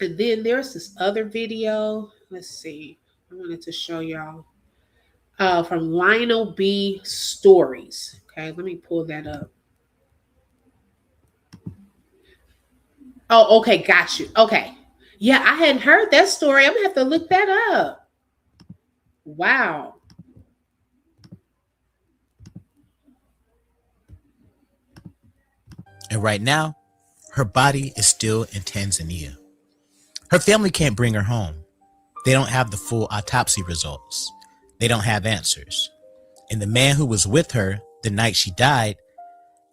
S2: And then there's this other video. Let's see. I wanted to show y'all. From Lionel B. Stories. Okay, let me pull that up. Oh, okay, got you. Okay. Yeah, I hadn't heard that story. I'm going to have to look that up. Wow.
S11: And right now, her body is still in Tanzania. Her family can't bring her home. They don't have the full autopsy results. They don't have answers. And the man who was with her the night she died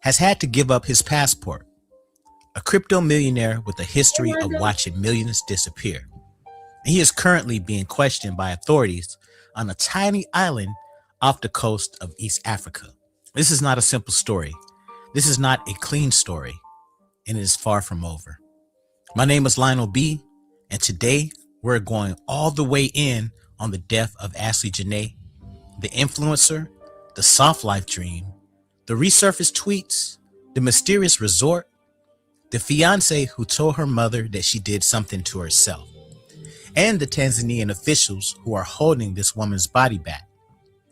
S11: has had to give up his passport. A crypto millionaire with a history of watching millions disappear. And he is currently being questioned by authorities on a tiny island off the coast of East Africa. This is not a simple story. This is not a clean story, and it is far from over. My name is Lionel B, and today we're going all the way in on the death of Ashlee Jenae, the influencer, the soft life dream, the resurfaced tweets, the mysterious resort, the fiance who told her mother that she did something to herself, and the Tanzanian officials who are holding this woman's body back.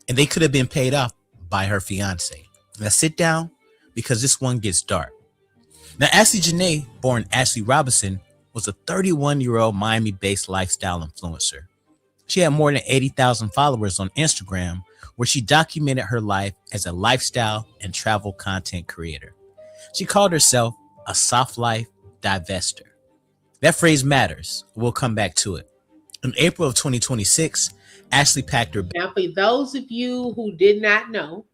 S11: And they could have been paid off by her fiance. Now sit down, because this one gets dark. Now, Ashlee Jenae, born Ashlee Robinson, was a 31-year-old Miami-based lifestyle influencer. She had more than 80,000 followers on Instagram, where she documented her life as a lifestyle and travel content creator. She called herself a soft life divester. That phrase matters. We'll come back to it. In April of 2026, Ashlee packed her
S2: Now, for those of you who did not know,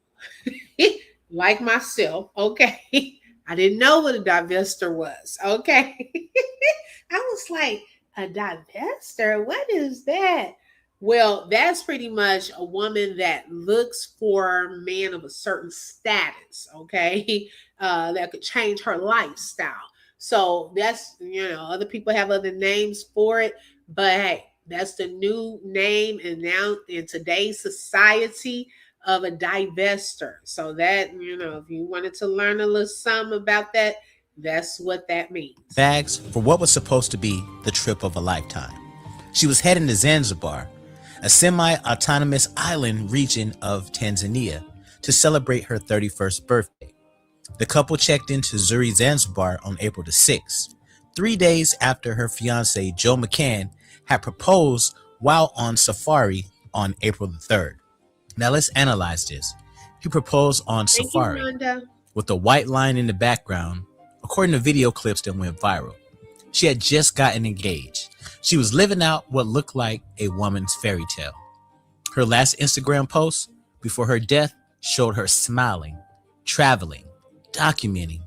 S2: like myself, okay, I didn't know what a divester was, okay? I was like, a divester? What is that? Well, that's pretty much a woman that looks for a man of a certain status, okay, that could change her lifestyle. So that's, other people have other names for it, but hey, that's the new name. And now in today's society, of a divester. So that, if you wanted to learn a little something about that, that's what that means.
S11: Bags for what was supposed to be the trip of a lifetime. She was heading to Zanzibar, a semi-autonomous island region of Tanzania, to celebrate her 31st birthday. The couple checked into Zuri, Zanzibar on April the 6th, 3 days after her fiance, Joe McCann, had proposed while on safari on April the 3rd. Now let's analyze this. He proposed on safari with a white line in the background, according to video clips that went viral. She had just gotten engaged. She was living out what looked like a woman's fairy tale. Her last Instagram post before her death showed her smiling, traveling, documenting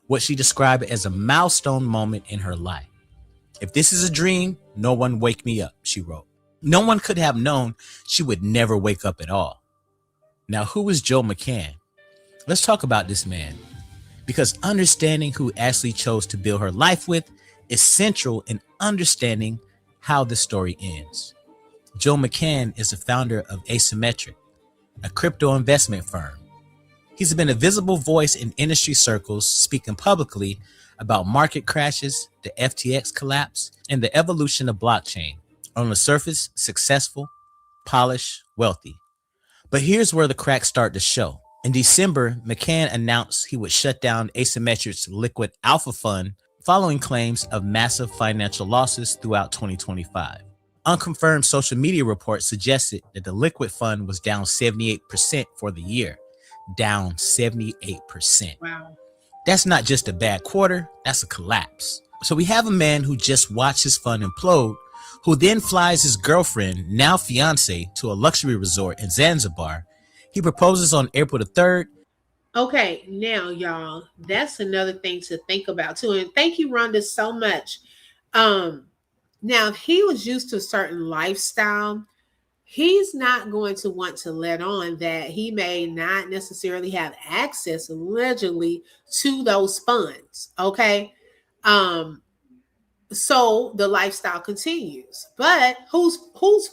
S11: what she described as a milestone moment in her life. If this is a dream, no one wake me up, she wrote. No one could have known she would never wake up at all. Now, who is Joe McCann? Let's talk about this man, because understanding who Ashlee chose to build her life with is central in understanding how the story ends. Joe McCann is the founder of Asymmetric, a crypto investment firm. He's been a visible voice in industry circles, speaking publicly about market crashes, the FTX collapse, and the evolution of blockchain. On the surface, successful, polished, wealthy. But here's where the cracks start to show. In December, McCann announced he would shut down Asymmetric's Liquid Alpha Fund following claims of massive financial losses throughout 2025. Unconfirmed social media reports suggested that the Liquid Fund was down 78% for the year. Down 78%.
S2: Wow.
S11: That's not just a bad quarter, that's a collapse. So we have a man who just watched his fund implode, who then flies his girlfriend, now fiance, to a luxury resort in Zanzibar. He proposes on April the 3rd.
S2: Okay, now y'all, that's another thing to think about too. And thank you, Rhonda, so much. Now, if he was used to a certain lifestyle, he's not going to want to let on that he may not necessarily have access, allegedly, to those funds. Okay. So the lifestyle continues, but who's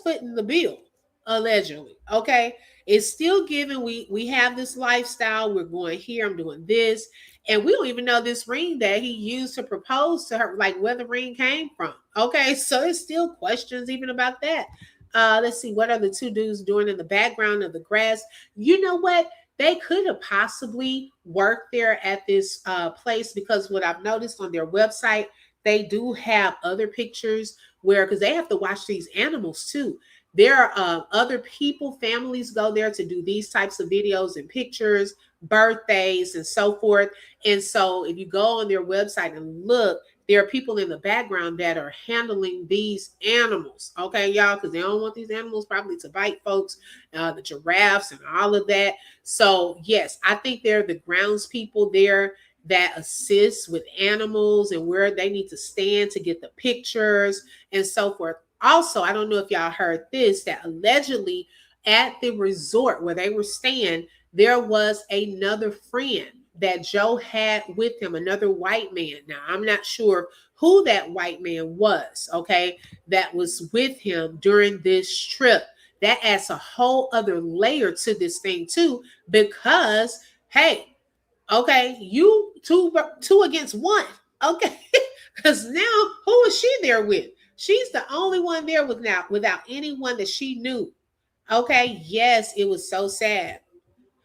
S2: footing the bill? Allegedly. Okay. It's still given. We have this lifestyle. We're going here. I'm doing this. And we don't even know this ring that he used to propose to her, like where the ring came from. Okay. So there's still questions even about that. Let's see, what are the two dudes doing in the background of the grass? You know what? They could have possibly worked there at this place, because what I've noticed on their website, they do have other pictures where, because they have to watch these animals too. There are other people, families go there to do these types of videos and pictures, birthdays and so forth. And so if you go on their website and look, there are people in the background that are handling these animals. Okay, y'all, because they don't want these animals probably to bite folks, the giraffes and all of that. So yes, I think they're the grounds people there that assist with animals and where they need to stand to get the pictures and so forth. Also, I don't know if y'all heard this, that allegedly at the resort where they were staying, there was another friend that Joe had with him, another white man. Now, I'm not sure who that white man was, okay, that was with him during this trip. That adds a whole other layer to this thing too, because, hey, okay, you two against one, okay, because now who is she there with? She's the only one there without anyone that she knew. Okay, yes, it was so sad.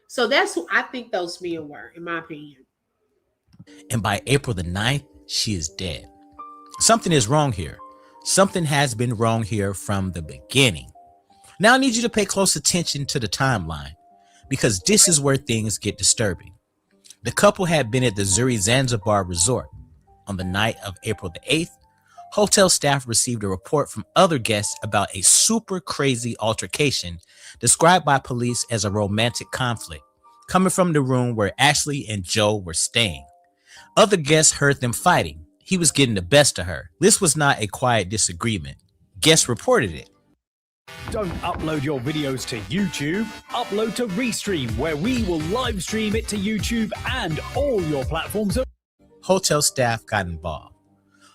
S2: So that's who I think those men were, in my opinion.
S11: And by April the 9th, she is dead. Something is wrong here. Something has been wrong here from the beginning. Now I need you to pay close attention to the timeline, because this is where things get disturbing. The couple had been at the Zuri Zanzibar resort. On the night of April the 8th, hotel staff received a report from other guests about a super crazy altercation described by police as a romantic conflict coming from the room where Ashlee and Joe were staying. Other guests heard them fighting. He was getting the best of her. This was not a quiet disagreement. Guests reported it.
S12: Don't upload your videos to YouTube. Upload to Restream, where we will live stream it to YouTube and all your platforms.
S11: Hotel staff got involved.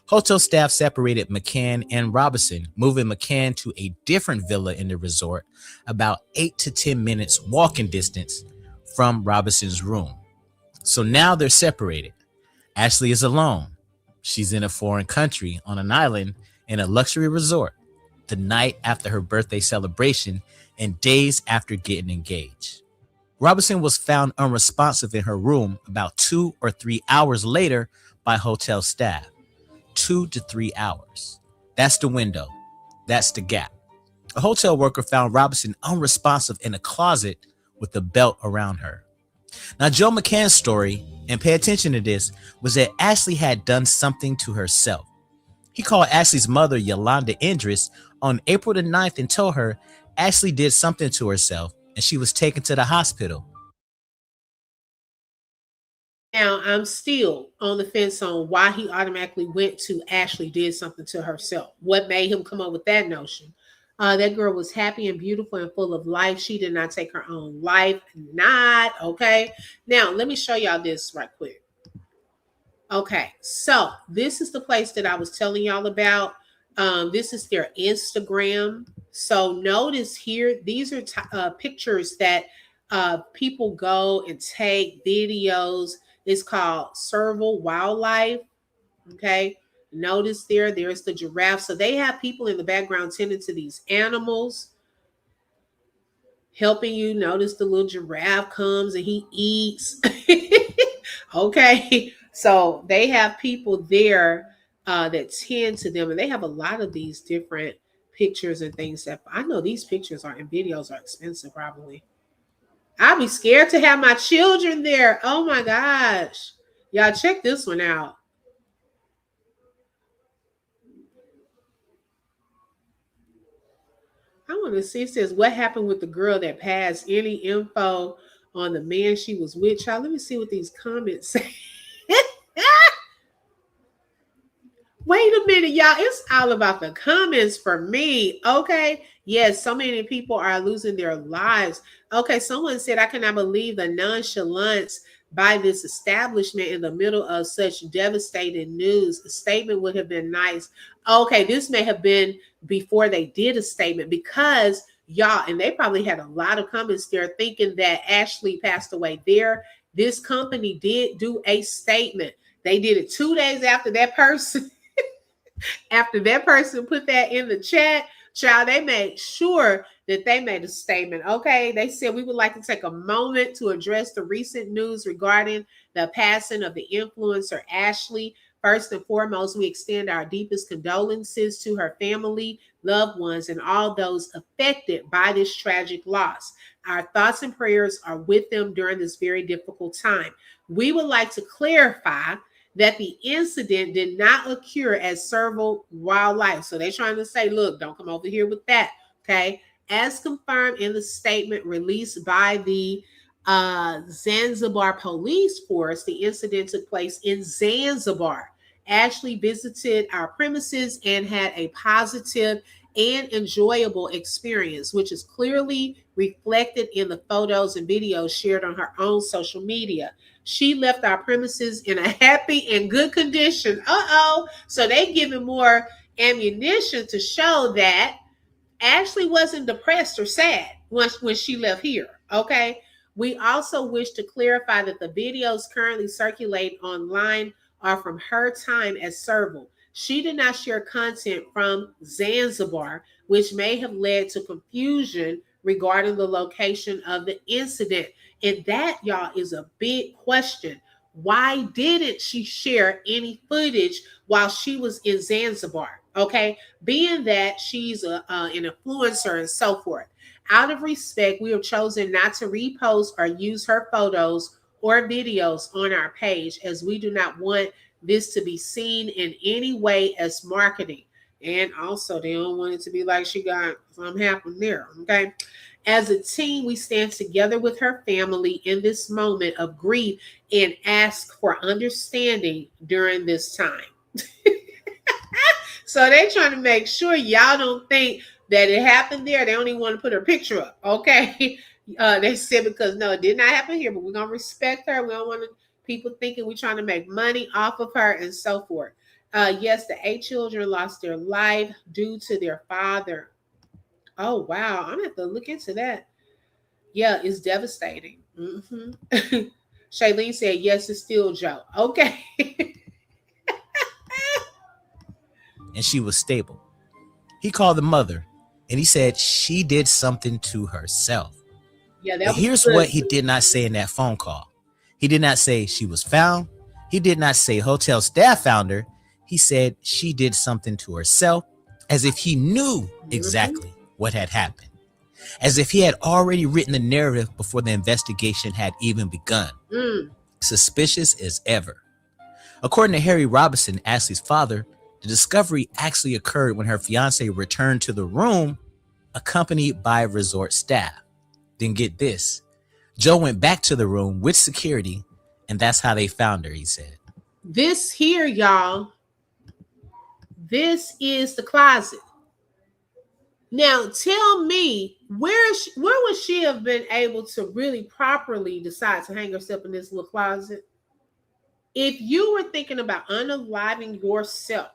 S11: Hotel staff separated McCann and Robinson, moving McCann to a different villa in the resort, about 8 to 10 minutes walking distance from Robinson's room. So now they're separated. Ashlee is alone. She's in a foreign country on an island in a luxury resort, the night after her birthday celebration and days after getting engaged. Robinson was found unresponsive in her room about 2 or 3 hours later by hotel staff. 2 to 3 hours. That's the window. That's the gap. A hotel worker found Robinson unresponsive in a closet with a belt around her. Now, Joe McCann's story, and pay attention to this, was that Ashlee had done something to herself. He called Ashlee's mother, Yolanda Idris, on April the 9th and told her Ashlee did something to herself and she was taken to the hospital.
S2: Now, I'm still on the fence on why he automatically went to Ashlee did something to herself. What made him come up with that notion? That girl was happy and beautiful and full of life. She did not take her own life. Not, okay? Now, let me show y'all this right quick. Okay, so this is the place that I was telling y'all about. This is their Instagram. So notice here, these are pictures that people go and take videos. It's called Serval Wildlife. Okay. Notice there's the giraffe. So they have people in the background tending to these animals, helping you. Notice the little giraffe comes and he eats. Okay. So they have people there that tend to them, and they have a lot of these different pictures and things that I know these pictures are and videos are expensive probably. I'd be scared to have my children there. Oh my gosh. Y'all check this one out. I want to see. It says, what happened with the girl that passed any info on the man she was with? Child, let me see what these comments say. Wait a minute, y'all. It's all about the comments for me. Okay. Yes, so many people are losing their lives. Okay, someone said, I cannot believe the nonchalance by this establishment in the middle of such devastating news. A statement would have been nice. Okay, this may have been before they did a statement, because y'all, and they probably had a lot of comments there thinking that Ashlee passed away there. This company did do a statement. They did it 2 days after that person. After that person put that in the chat, child, they made sure that they made a statement. Okay, they said, we would like to take a moment to address the recent news regarding the passing of the influencer Ashlee. First and foremost, we extend our deepest condolences to her family, loved ones, and all those affected by this tragic loss. Our thoughts and prayers are with them during this very difficult time. We would like to clarify that the incident did not occur at Serval Wildlife. So they're trying to say, look, don't come over here with that. Okay. As confirmed in the statement released by the Zanzibar Police Force, the incident took place in Zanzibar. Ashlee visited our premises and had a positive and enjoyable experience, which is clearly reflected in the photos and videos shared on her own social media. She left our premises in a happy and good condition. So they giving more ammunition to show that Ashlee wasn't depressed or sad when she left here. Okay. We also wish to clarify that the videos currently circulate online are from her time at Serval. She did not share content from Zanzibar, which may have led to confusion regarding the location of the incident. And that, y'all, is a big question. Why didn't she share any footage while she was in Zanzibar? Okay, being that she's an influencer and so forth. Out of respect, we have chosen not to repost or use her photos or videos on our page, as we do not want this to be seen in any way as marketing. And also, they don't want it to be like she got something happen there. Okay. As a team, we stand together with her family in this moment of grief and ask for understanding during this time. So they're trying to make sure y'all don't think that it happened there. They don't even want to put her picture up. Okay. They said, because no, it did not happen here, but we're going to respect her. We don't want people thinking we're trying to make money off of her and so forth. Yes, the 8 children lost their life due to their father. Oh, wow. I'm going to have to look into that. Yeah, it's devastating. Mm-hmm. Shailene said, yes, it's still Joe. Okay.
S11: And she was stable. He called the mother and he said she did something to herself.
S2: Yeah,
S11: but here's what he did not say in that phone call. He did not say she was found. He did not say hotel staff found her. He said she did something to herself, as if he knew exactly what had happened, as if he had already written the narrative before the investigation had even begun. Suspicious as ever. According to Harry Robinson, Ashlee's father, the discovery actually occurred when her fiance returned to the room accompanied by resort staff. Then get this, Joe went back to the room with security, and that's how they found her, he said.
S2: This here, y'all, this is the closet. Now, tell me, where would she have been able to really properly decide to hang herself in this little closet? If you were thinking about unaliving yourself,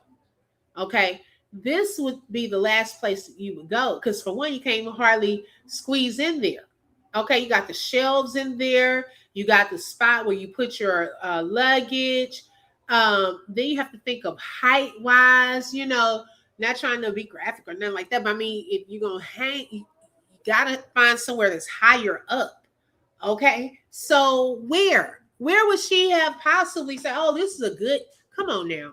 S2: okay, this would be the last place that you would go. Because for one, you can't even hardly squeeze in there. Okay, you got the shelves in there. You got the spot where you put your luggage. Then you have to think of height wise, you know, not trying to be graphic or nothing like that. But I mean, if you're gonna hang, you gotta find somewhere that's higher up. Okay. So where would she have possibly said, oh, this is a good, come on now.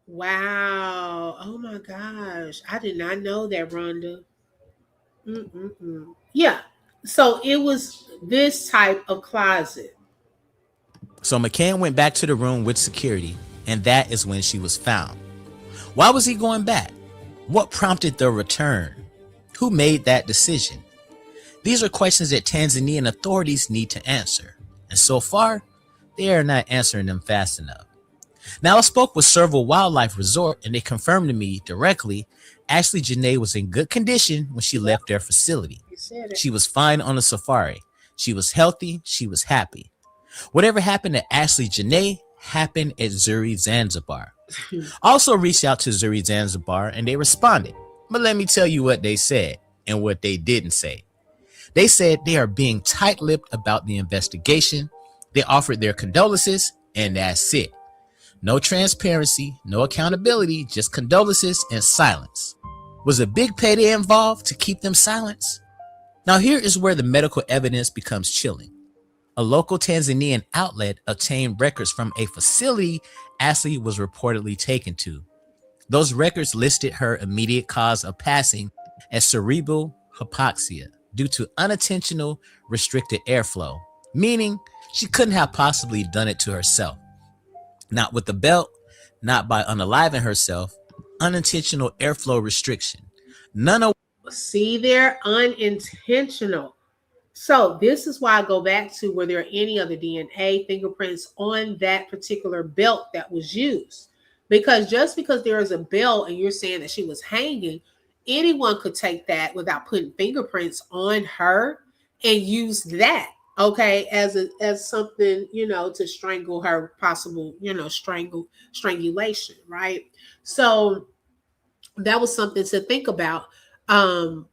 S2: Wow. Oh my gosh. I did not know that, Rhonda. Yeah. So it was this type of closet.
S11: So McCann went back to the room with security, and that is when she was found. Why was he going back? What prompted the return? Who made that decision? These are questions that Tanzanian authorities need to answer, and so far, they are not answering them fast enough. Now, I spoke with Serval Wildlife Resort, and they confirmed to me directly Ashlee Jenae was in good condition when she left their facility. She was fine on the safari. She was healthy. She was happy. Whatever happened to Ashlee Jenae happened at Zuri Zanzibar. Also reached out to Zuri Zanzibar, and they responded. But let me tell you what they said and what they didn't say. They said they are being tight-lipped about the investigation. They offered their condolences, and that's it. No transparency, no accountability, just condolences and silence. Was a big payday involved to keep them silent? Now here is where the medical evidence becomes chilling. A local Tanzanian outlet obtained records from a facility Ashlee was reportedly taken to. Those records listed her immediate cause of passing as cerebral hypoxia due to unintentional restricted airflow, meaning she couldn't have possibly done it to herself. Not with the belt, not by unaliving herself, unintentional airflow restriction. None of
S2: See, they're unintentional. So this is why I go back to were there any other DNA fingerprints on that particular belt that was used? Because just because there is a belt and you're saying that she was hanging, anyone could take that without putting fingerprints on her and use that, okay, as something, you know, to strangle her, possible, you know, strangulation, right? So that was something to think about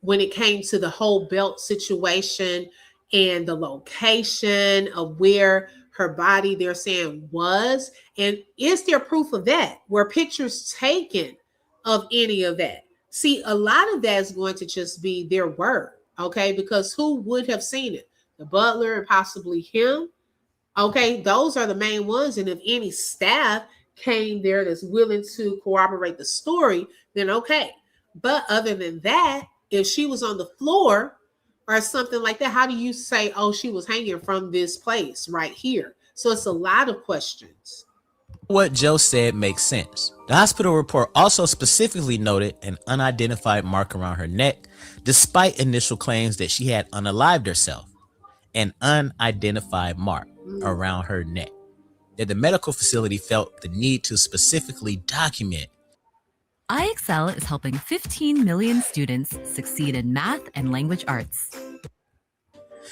S2: when it came to the whole belt situation and the location of where her body, they're saying, was. And is there proof of that? Were pictures taken of any of that? See, a lot of that is going to just be their word, okay? Because who would have seen it? The butler and possibly him. Okay, those are the main ones. And if any staff came there that's willing to corroborate the story, then okay. But other than that, if she was on the floor or something like that, how do you say, oh, she was hanging from this place right here? So it's a lot of questions.
S11: what Joe said makes sense. The hospital report also specifically noted an unidentified mark around her neck, despite initial claims that she had unalived herself. An unidentified mark around her neck. That the medical facility felt the need to specifically document.
S13: iExcel is helping 15 million students succeed in math and language arts.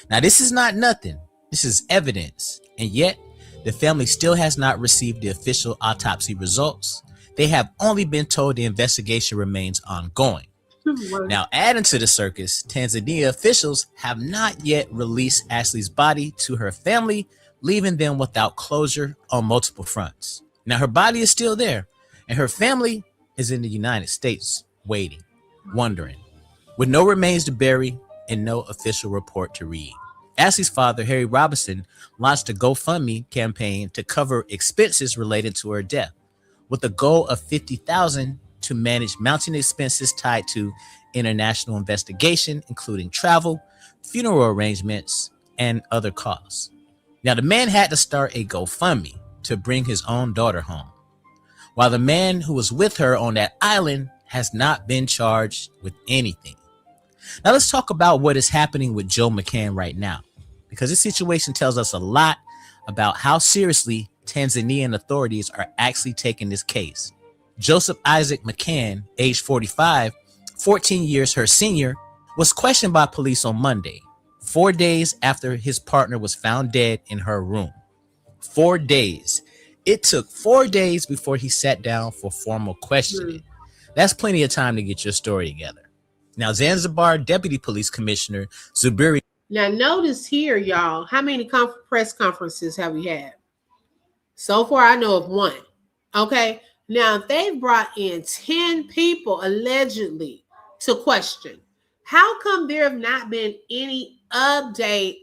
S11: Now, this is not nothing. This is evidence. And yet, the family still has not received the official autopsy results. They have only been told the investigation remains ongoing. Now, adding to the circus, Tanzania officials have not yet released Ashlee's body to her family, leaving them without closure on multiple fronts. Now, her body is still there, and her family is in the United States, waiting, wondering, with no remains to bury and no official report to read. Ashlee's father, Harry Robinson, launched a GoFundMe campaign to cover expenses related to her death, with a goal of $50,000 to manage mounting expenses tied to international investigation, including travel, funeral arrangements, and other costs. Now, the man had to start a GoFundMe to bring his own daughter home, while the man who was with her on that island has not been charged with anything. Now, let's talk about what is happening with Joe McCann right now, because this situation tells us a lot about how seriously Tanzanian authorities are actually taking this case. Joseph Isaac McCann, age 45, 14 years her senior, was questioned by police on Monday, 4 days after his partner was found dead in her room. 4 days. It took 4 days before he sat down for formal questioning. That's plenty of time to get your story together. Now, Zanzibar Deputy Police Commissioner Zuberi
S2: Now, notice here, y'all, how many press conferences have we had? So far, I know of one. Okay. Now, if they've brought in 10 people allegedly to question, how come there have not been any updates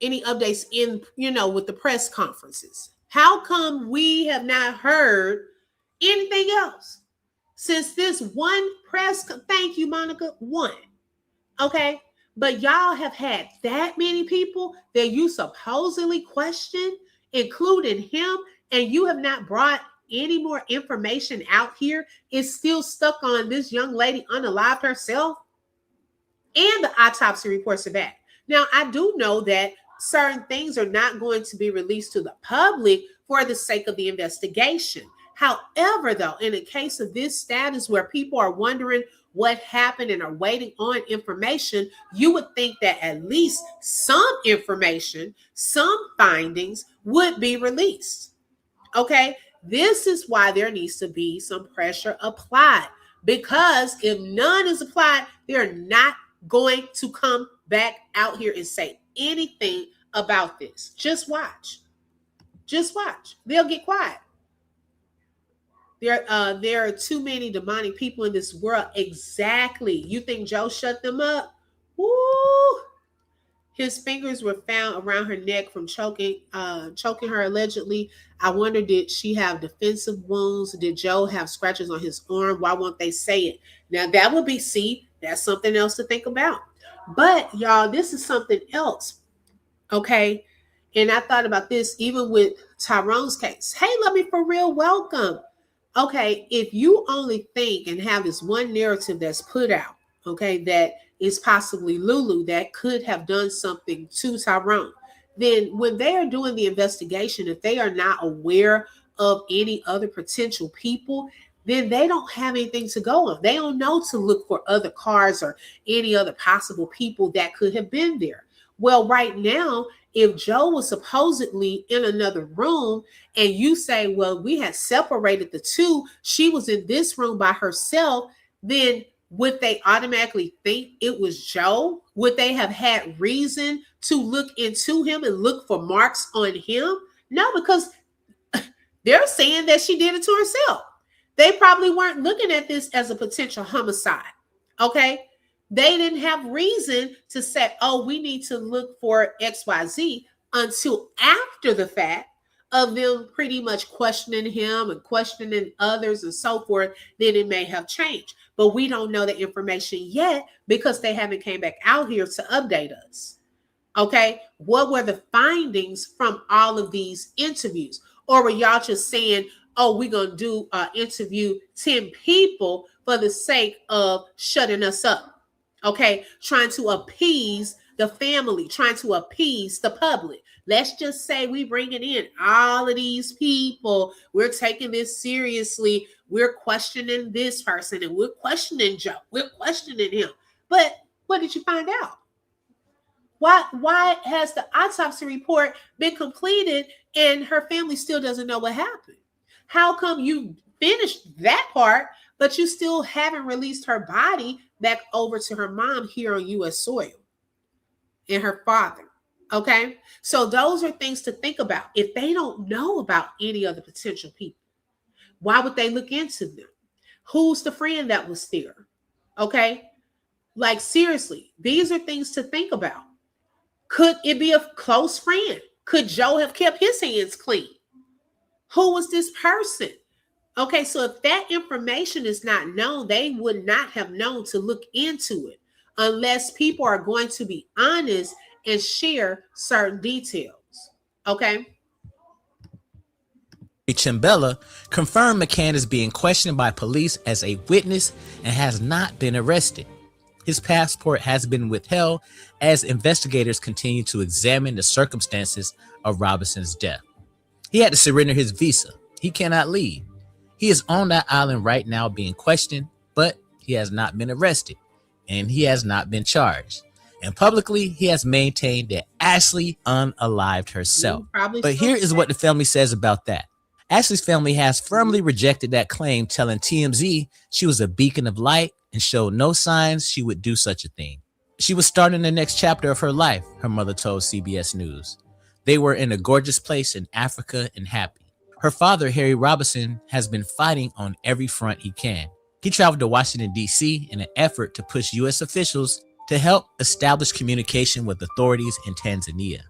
S2: in, with the press conferences? How come we have not heard anything else since this one thank you, Monica, one. Okay. But y'all have had that many people that you supposedly questioned, including him, and you have not brought any more information out here. It's still stuck on this young lady unalived herself, and the autopsy reports are back. Now, I do know that certain things are not going to be released to the public for the sake of the investigation. However, though, in a case of this status where people are wondering what happened and are waiting on information, you would think that at least some information, some findings would be released. Okay, this is why there needs to be some pressure applied, because if none is applied, they're not going to come back out here and say anything about this. Just watch. Just watch. They'll get quiet. There are too many demonic people in this world. Exactly. You think Joe shut them up? Woo! His fingers were found around her neck from choking her allegedly. I wonder, did she have defensive wounds? Did Joe have scratches on his arm? Why won't they say it? Now that would be, that's something else to think about. But y'all, this is something else. Okay. And I thought about this even with Tyrone's case. Hey, Love Me For Real, welcome. Okay, if you only think and have this one narrative that's put out, okay, that is possibly Lulu that could have done something to Tyrone, then when they are doing the investigation, if they are not aware of any other potential people, then they don't have anything to go on. They don't know to look for other cars or any other possible people that could have been there. Well, right now, if Joe was supposedly in another room and you say, well, we had separated the two, she was in this room by herself, then would they automatically think it was Joe? Would they have had reason to look into him and look for marks on him? No, because they're saying that she did it to herself. They probably weren't looking at this as a potential homicide. Okay. They didn't have reason to say, oh, we need to look for XYZ until after the fact of them pretty much questioning him and questioning others and so forth. Then it may have changed. But we don't know the information yet because they haven't came back out here to update us. Okay. What were the findings from all of these interviews? Or were y'all just saying, oh, we're going to interview 10 people for the sake of shutting us up? Okay, trying to appease the family, trying to appease the public. Let's just say we bringing in all of these people. We're taking this seriously. We're questioning this person and we're questioning Joe. We're questioning him. But what did you find out? Why has the autopsy report been completed and her family still doesn't know what happened? How come you finished that part, but you still haven't released her body back over to her mom here on U.S. soil and her father? Okay, so those are things to think about. If they don't know about any other potential people, why would they look into them? Who's the friend that was there? Okay, like seriously, these are things to think about. Could it be a close friend? Could Joe have kept his hands clean? Who was this person? Okay, so if that information is not known, they would not have known to look into it unless people are going to be honest and share certain details. Okay.
S11: Chimbella confirmed McCann is being questioned by police as a witness and has not been arrested. His passport has been withheld as investigators continue to examine the circumstances of Robinson's death. He had to surrender his visa. He cannot leave. He is on that island right now being questioned, but he has not been arrested and he has not been charged. And publicly, he has maintained that Ashlee unalived herself. But here is what the family says about that. Ashlee's family has firmly rejected that claim, telling TMZ she was a beacon of light and showed no signs she would do such a thing. She was starting the next chapter of her life, her mother told CBS News. They were in a gorgeous place in Africa and happy. Her father, Harry Robinson, has been fighting on every front he can. He traveled to Washington, D.C. in an effort to push U.S. officials to help establish communication with authorities in Tanzania.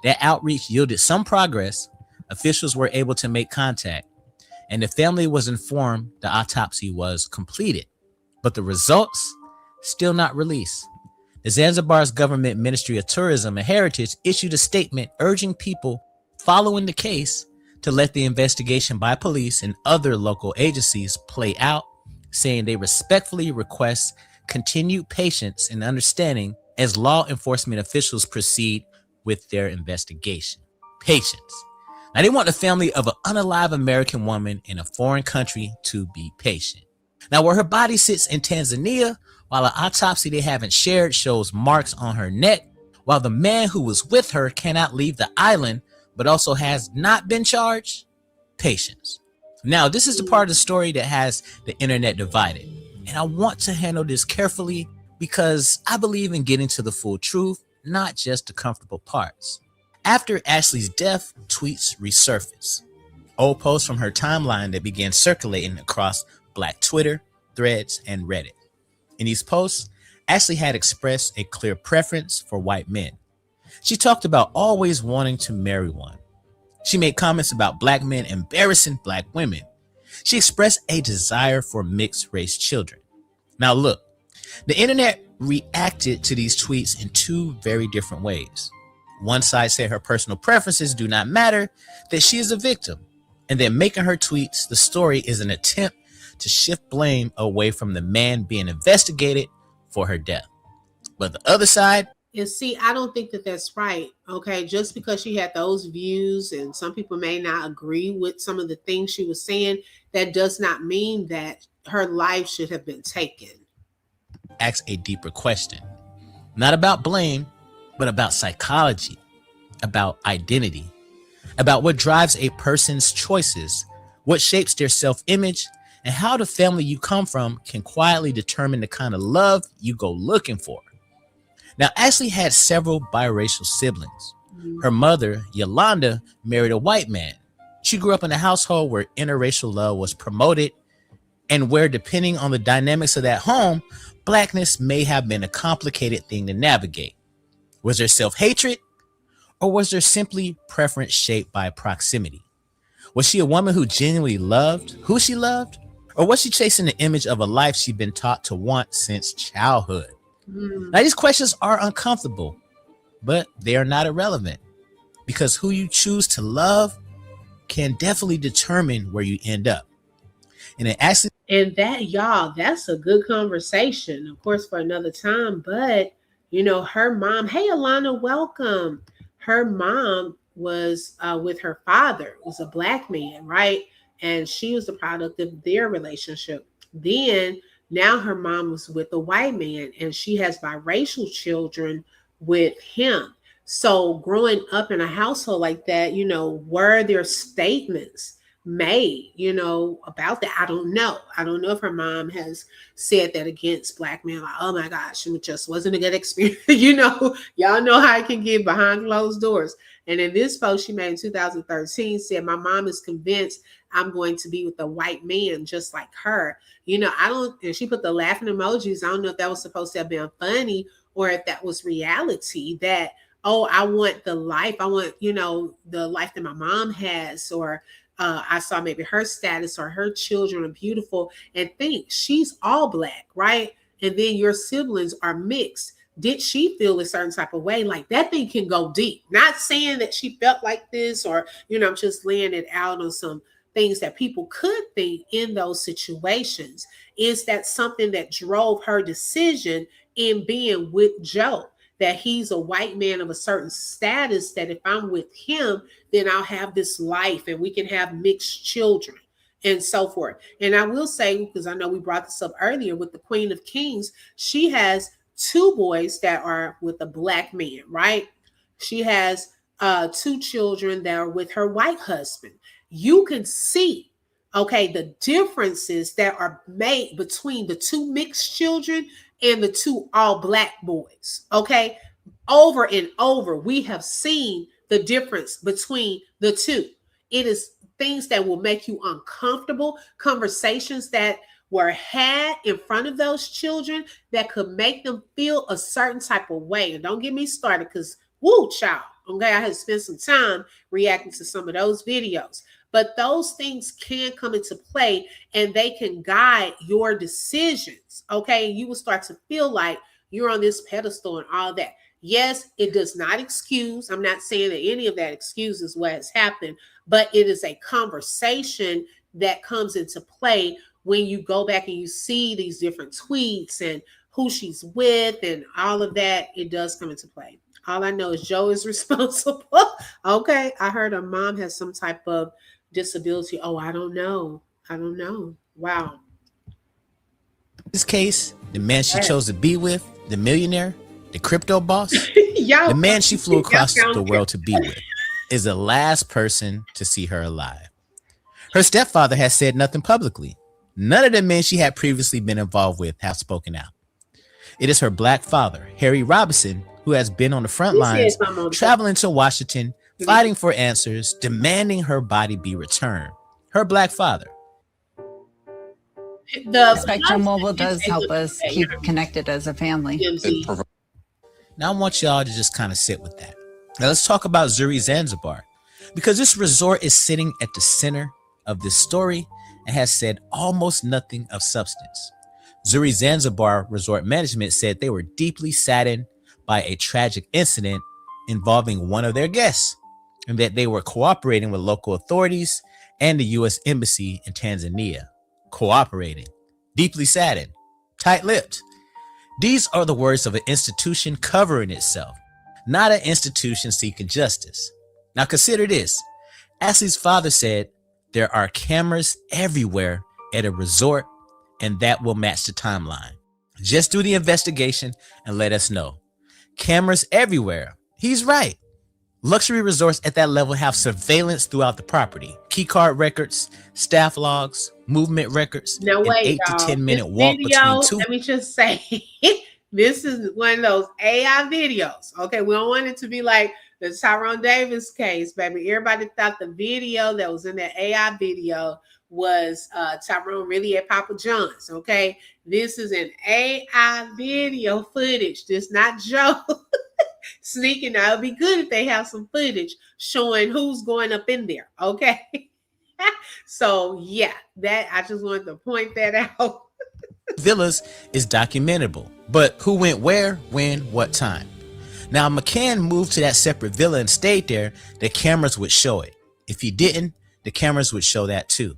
S11: That outreach yielded some progress. Officials were able to make contact, and the family was informed the autopsy was completed, but the results still not released. The Zanzibar's government Ministry of Tourism and Heritage issued a statement urging people following the case to let the investigation by police and other local agencies play out, saying they respectfully request continued patience and understanding as law enforcement officials proceed with their investigation. Patience. Now, they want the family of an unalive American woman in a foreign country to be patient. Now, where her body sits in Tanzania, while an autopsy they haven't shared shows marks on her neck, while the man who was with her cannot leave the island, but also has not been charged, patience. Now, this is the part of the story that has the internet divided, and I want to handle this carefully because I believe in getting to the full truth, not just the comfortable parts. After Ashlee's death, tweets resurfaced. Old posts from her timeline that began circulating across Black Twitter, Threads, and Reddit. In these posts, Ashlee had expressed a clear preference for white men. She talked about always wanting to marry one. She made comments about Black men embarrassing Black women. She expressed a desire for mixed race children. Now look, the internet reacted to these tweets in two very different ways. One side said her personal preferences do not matter, that she is a victim, and that making her tweets the story is an attempt to shift blame away from the man being investigated for her death. But the other side,
S2: and see, I don't think that that's right. Okay, just because she had those views and some people may not agree with some of the things she was saying, that does not mean that her life should have been taken.
S11: Ask a deeper question, not about blame, but about psychology, about identity, about what drives a person's choices, what shapes their self-image, and how the family you come from can quietly determine the kind of love you go looking for. Now, Ashlee had several biracial siblings. Her mother, Yolanda, married a white man. She grew up in a household where interracial love was promoted and where, depending on the dynamics of that home, Blackness may have been a complicated thing to navigate. Was there self-hatred, or was there simply preference shaped by proximity? Was she a woman who genuinely loved who she loved, or was she chasing the image of a life she'd been taught to want since childhood? Now, these questions are uncomfortable, but they are not irrelevant, because who you choose to love can definitely determine where you end up. And it actually,
S2: and that, y'all, that's a good conversation, of course, for another time. But you know, her mom, hey Alana, welcome. Her mom was with her father, was a Black man, right? And she was the product of their relationship. Then now her mom was with a white man, and she has biracial children with him. So growing up in a household like that, you know, were there statements made, you know, about that? I don't know. I don't know if her mom has said that against Black men, like, oh my gosh, it just wasn't a good experience. You know, y'all know how it can get behind closed doors. And in this post she made in 2013 said, my mom is convinced I'm going to be with a white man just like her. You know, I don't, and she put the laughing emojis. I don't know if that was supposed to have been funny or if that was reality, that, oh, I want the life, I want, you know, the life that my mom has, or I saw maybe her status or her children are beautiful, and think she's all Black, right? And then your siblings are mixed. Did she feel a certain type of way? Like, that thing can go deep. Not saying that she felt like this, or, you know, I'm just laying it out on some things that people could think in those situations. Is that something that drove her decision in being with Joe? That he's a white man of a certain status, that if I'm with him, then I'll have this life and we can have mixed children and so forth. And I will say, because I know we brought this up earlier with the Queen of Kings, she has 2 boys that are with a Black man, right? She has 2 children that are with her white husband. You can see, okay, the differences that are made between the 2 mixed children and the 2 all black boys. Okay. Over and over, we have seen the difference between the 2. It is things that will make you uncomfortable, conversations that were had in front of those children that could make them feel a certain type of way. And don't get me started, because woo, child. Okay, I had spent some time reacting to some of those videos. But those things can come into play and they can guide your decisions. Okay, you will start to feel like you're on this pedestal and all that. Yes, it does not excuse. I'm not saying that any of that excuses what has happened, but it is a conversation that comes into play when you go back and you see these different tweets and who she's with and all of that. It does come into play. All I know is Joe is responsible. Okay, I heard her mom has some type of disability. Oh, I don't know. Wow.
S11: This case, the man she chose to be with, the millionaire, the crypto boss, the man she flew across the world to be with, is the last person to see her alive. Her stepfather has said nothing publicly. None of the men she had previously been involved with have spoken out. It is her black father, Harry Robinson, who has been on the front lines, traveling to Washington, fighting for answers, demanding her body be returned. Her black father.
S14: The Spectrum Mobile does help us keep connected as a family.
S11: Now I want y'all to just kind of sit with that. Now let's talk about Zuri Zanzibar, because this resort is sitting at the center of this story and has said almost nothing of substance. Zuri Zanzibar Resort Management said they were deeply saddened by a tragic incident involving one of their guests, and that they were cooperating with local authorities and the U.S. Embassy in Tanzania. Cooperating, deeply saddened, tight-lipped. These are the words of an institution covering itself, not an institution seeking justice. Now consider this. Ashlee's father said there are cameras everywhere at a resort, and that will match the timeline. Just do the investigation and let us know. Cameras everywhere. He's right. Luxury resorts at that level have surveillance throughout the property. Key card records, staff logs, movement records.
S2: Now wait,
S11: 8 to 10 minute walk between two.
S2: Let me just say, this is one of those AI videos. Okay, we don't want it to be like the Tyrone Davis case, baby. Everybody thought the video that was in that AI video was Tyrone really at Papa John's. Okay, this is an AI video footage. This not Joe sneaking. Now, it'd be good if they have some footage showing who's going up in there. Okay. So yeah, that I just wanted to point that out.
S11: Villas is documentable, but who went where, when, what time? Now, McCann moved to that separate villa and stayed there. The cameras would show it. If he didn't, the cameras would show that too.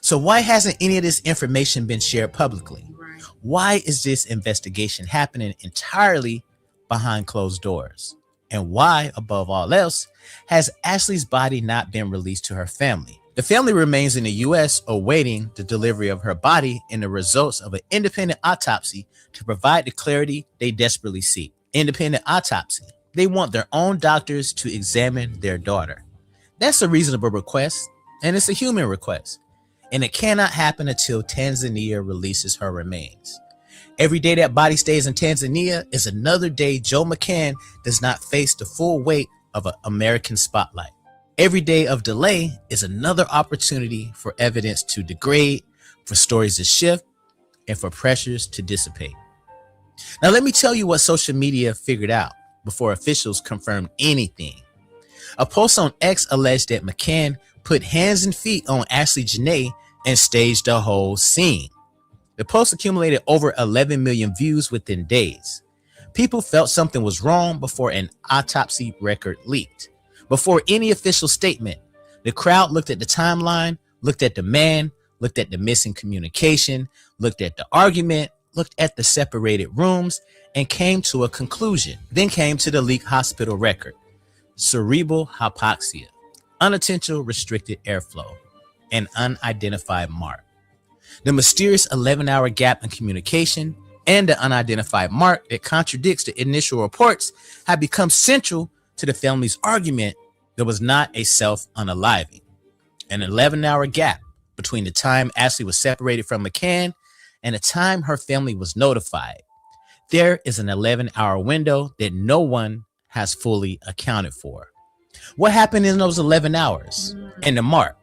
S11: So why hasn't any of this information been shared publicly? Right. Why is this investigation happening entirely behind closed doors? And why, above all else, has Ashlee's body not been released to her family? The family remains in the U.S. awaiting the delivery of her body and the results of an independent autopsy to provide the clarity they desperately seek. Independent autopsy. They want their own doctors to examine their daughter. That's a reasonable request, and it's a human request. And it cannot happen until Tanzania releases her remains. Every day that body stays in Tanzania is another day Joe McCann does not face the full weight of an American spotlight. Every day of delay is another opportunity for evidence to degrade, for stories to shift, and for pressures to dissipate. Now, let me tell you what social media figured out before officials confirmed anything. A post on X alleged that McCann put hands and feet on Ashlee Jenae and staged the whole scene. The post accumulated over 11 million views within days. People felt something was wrong before an autopsy record leaked. Before any official statement, the crowd looked at the timeline, looked at the man, looked at the missing communication, looked at the argument, looked at the separated rooms, and came to a conclusion. Then came to the leaked hospital record: cerebral hypoxia, unintentional restricted airflow, and unidentified mark. The mysterious 11-hour gap in communication and the unidentified mark that contradicts the initial reports have become central to the family's argument there was not a self-unaliving. An 11-hour gap between the time Ashlee was separated from McCann and the time her family was notified. there is an 11-hour window that no one has fully accounted for. What happened in those 11 hours? And the mark.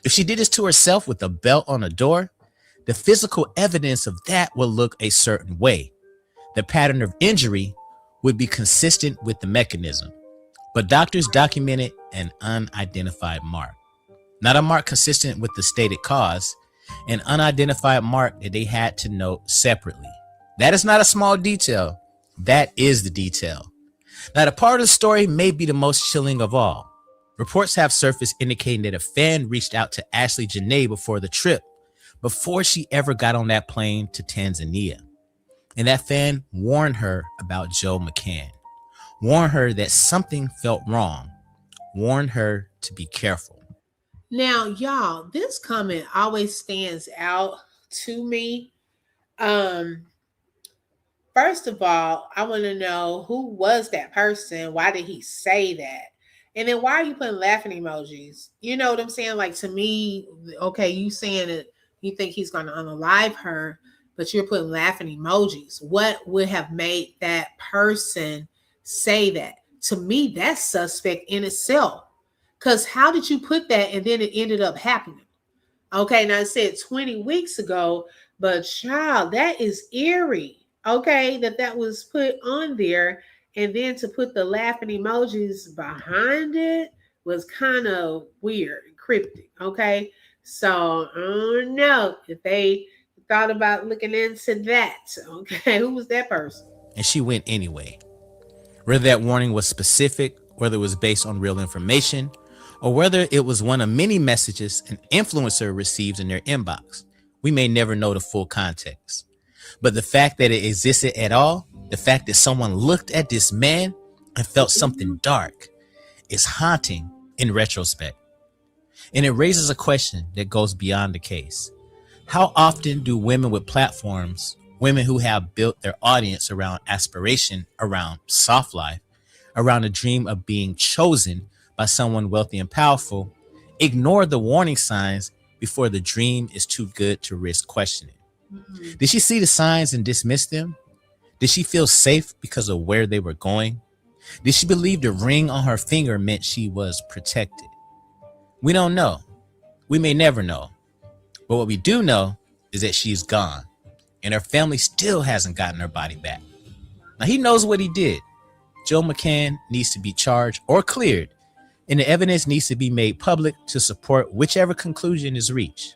S11: If she did this to herself with a belt on the door, the physical evidence of that would look a certain way. The pattern of injury would be consistent with the mechanism. But doctors documented an unidentified mark. Not a mark consistent with the stated cause, an unidentified mark that they had to note separately. That is not a small detail. That is the detail. Now, the part of the story may be the most chilling of all. Reports have surfaced indicating that a fan reached out to Ashlee Jenae before the trip, before she ever got on that plane to Tanzania. And that fan warned her about Joe McCann, warned her that something felt wrong, warned her to be careful.
S2: Now, y'all, this comment always stands out to me. First of all, I want to know, who was that person? Why did he say that? And then why are you putting laughing emojis? You know what I'm saying? Like, to me, okay, you saying that you think he's going to unalive her, but you're putting laughing emojis. What would have made that person say that? To me, that's suspect in itself. Because how did you put that and then it ended up happening? Okay, now I said 20 weeks ago, but child, that is eerie. Okay, that was put on there, and then to put the laughing emojis behind it was kind of weird and cryptic. Okay, so I don't know if they thought about looking into that. Okay, who was that person?
S11: And she went anyway. Whether that warning was specific, whether it was based on real information, or whether it was one of many messages an influencer receives in their inbox, we may never know the full context. But the fact that it existed at all, the fact that someone looked at this man and felt something dark, is haunting in retrospect. And it raises a question that goes beyond the case. How often do women with platforms, women who have built their audience around aspiration, around soft life, around the dream of being chosen by someone wealthy and powerful, ignore the warning signs before the dream is too good to risk questioning? Did she see the signs and dismiss them? Did she feel safe because of where they were going? Did she believe the ring on her finger meant she was protected? We don't know. We may never know. But what we do know is that she's gone, and her family still hasn't gotten her body back. Now, he knows what he did. Joe McCann needs to be charged or cleared, and the evidence needs to be made public to support whichever conclusion is reached.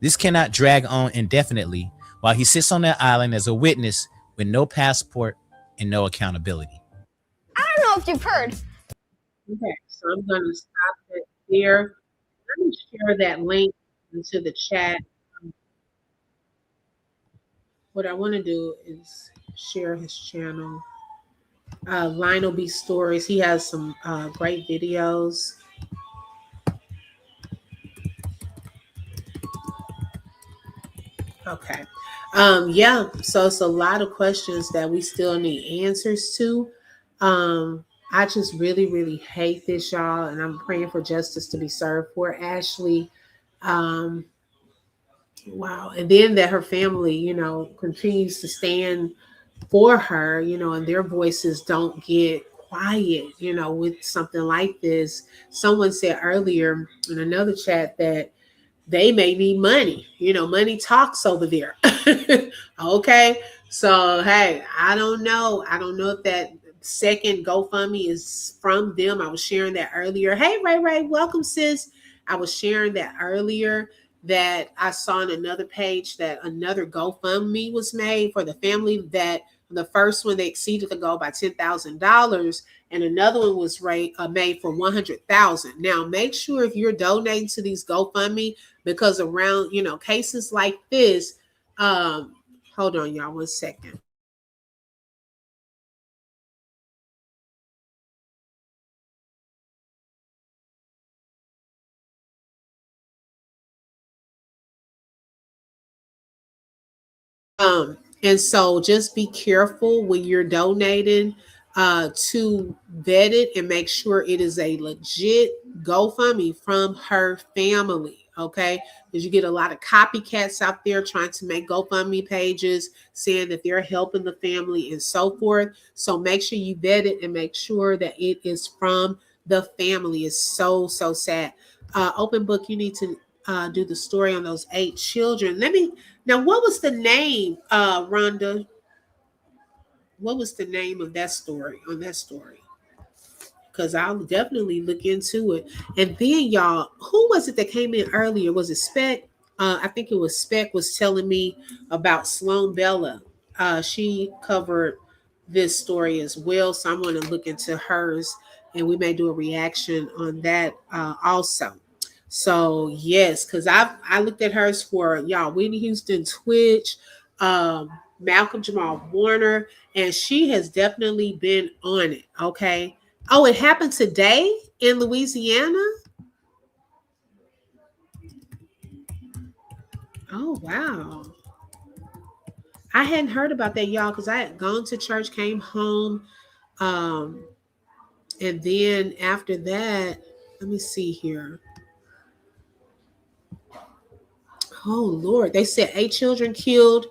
S11: This cannot drag on indefinitely while he sits on that island as a witness with no passport and no accountability.
S15: I don't know if you've heard.
S2: Okay, so I'm going to stop it here. Let me share that link into the chat. What I want to do is share his channel. Lionel B Stories. He has some great videos. Okay. Yeah, so it's a lot of questions that we still need answers to. I just really, really hate this, y'all, and I'm praying for justice to be served for Ashlee. Wow. And then that her family, you know, continues to stand for her, you know, and their voices don't get quiet, you know, with something like this. Someone said earlier in another chat that they may need money. You know, money talks over there. Okay. So, hey, I don't know. I don't know if that second GoFundMe is from them. I was sharing that earlier. Hey, Ray, welcome, sis. I was sharing that earlier, that I saw on another page that another GoFundMe was made for the family, that the first one, they exceeded the goal by $10,000, and another one was made for $100,000. Now, make sure if you're donating to these GoFundMe, because around, you know, cases like this, hold on, y'all, 1 second. And so just be careful when you're donating to vet it and make sure it is a legit GoFundMe from her family. okay? Because you get a lot of copycats out there trying to make GoFundMe pages saying that they're helping the family and so forth. So make sure you vet it and make sure that it is from the family. It's so sad. Open book, you need to do the story on those 8 children. Now, what was the name, Rhonda? What was the name of that story, on that story? Because I'll definitely look into it. And then, y'all, who was it that came in earlier? Was it Spec? I think it was Spec was telling me about Sloan Bella. She covered this story as well. So I'm going to look into hers, and we may do a reaction on that also. So yes, because I looked at hers for y'all, Whitney Houston, Twitch, Malcolm Jamal Warner, and she has definitely been on it. Okay. Oh, it happened today in Louisiana. Oh wow. I hadn't heard about that, y'all, because I had gone to church, came home, and then after that, let me see here. Oh, Lord. They said 8 children killed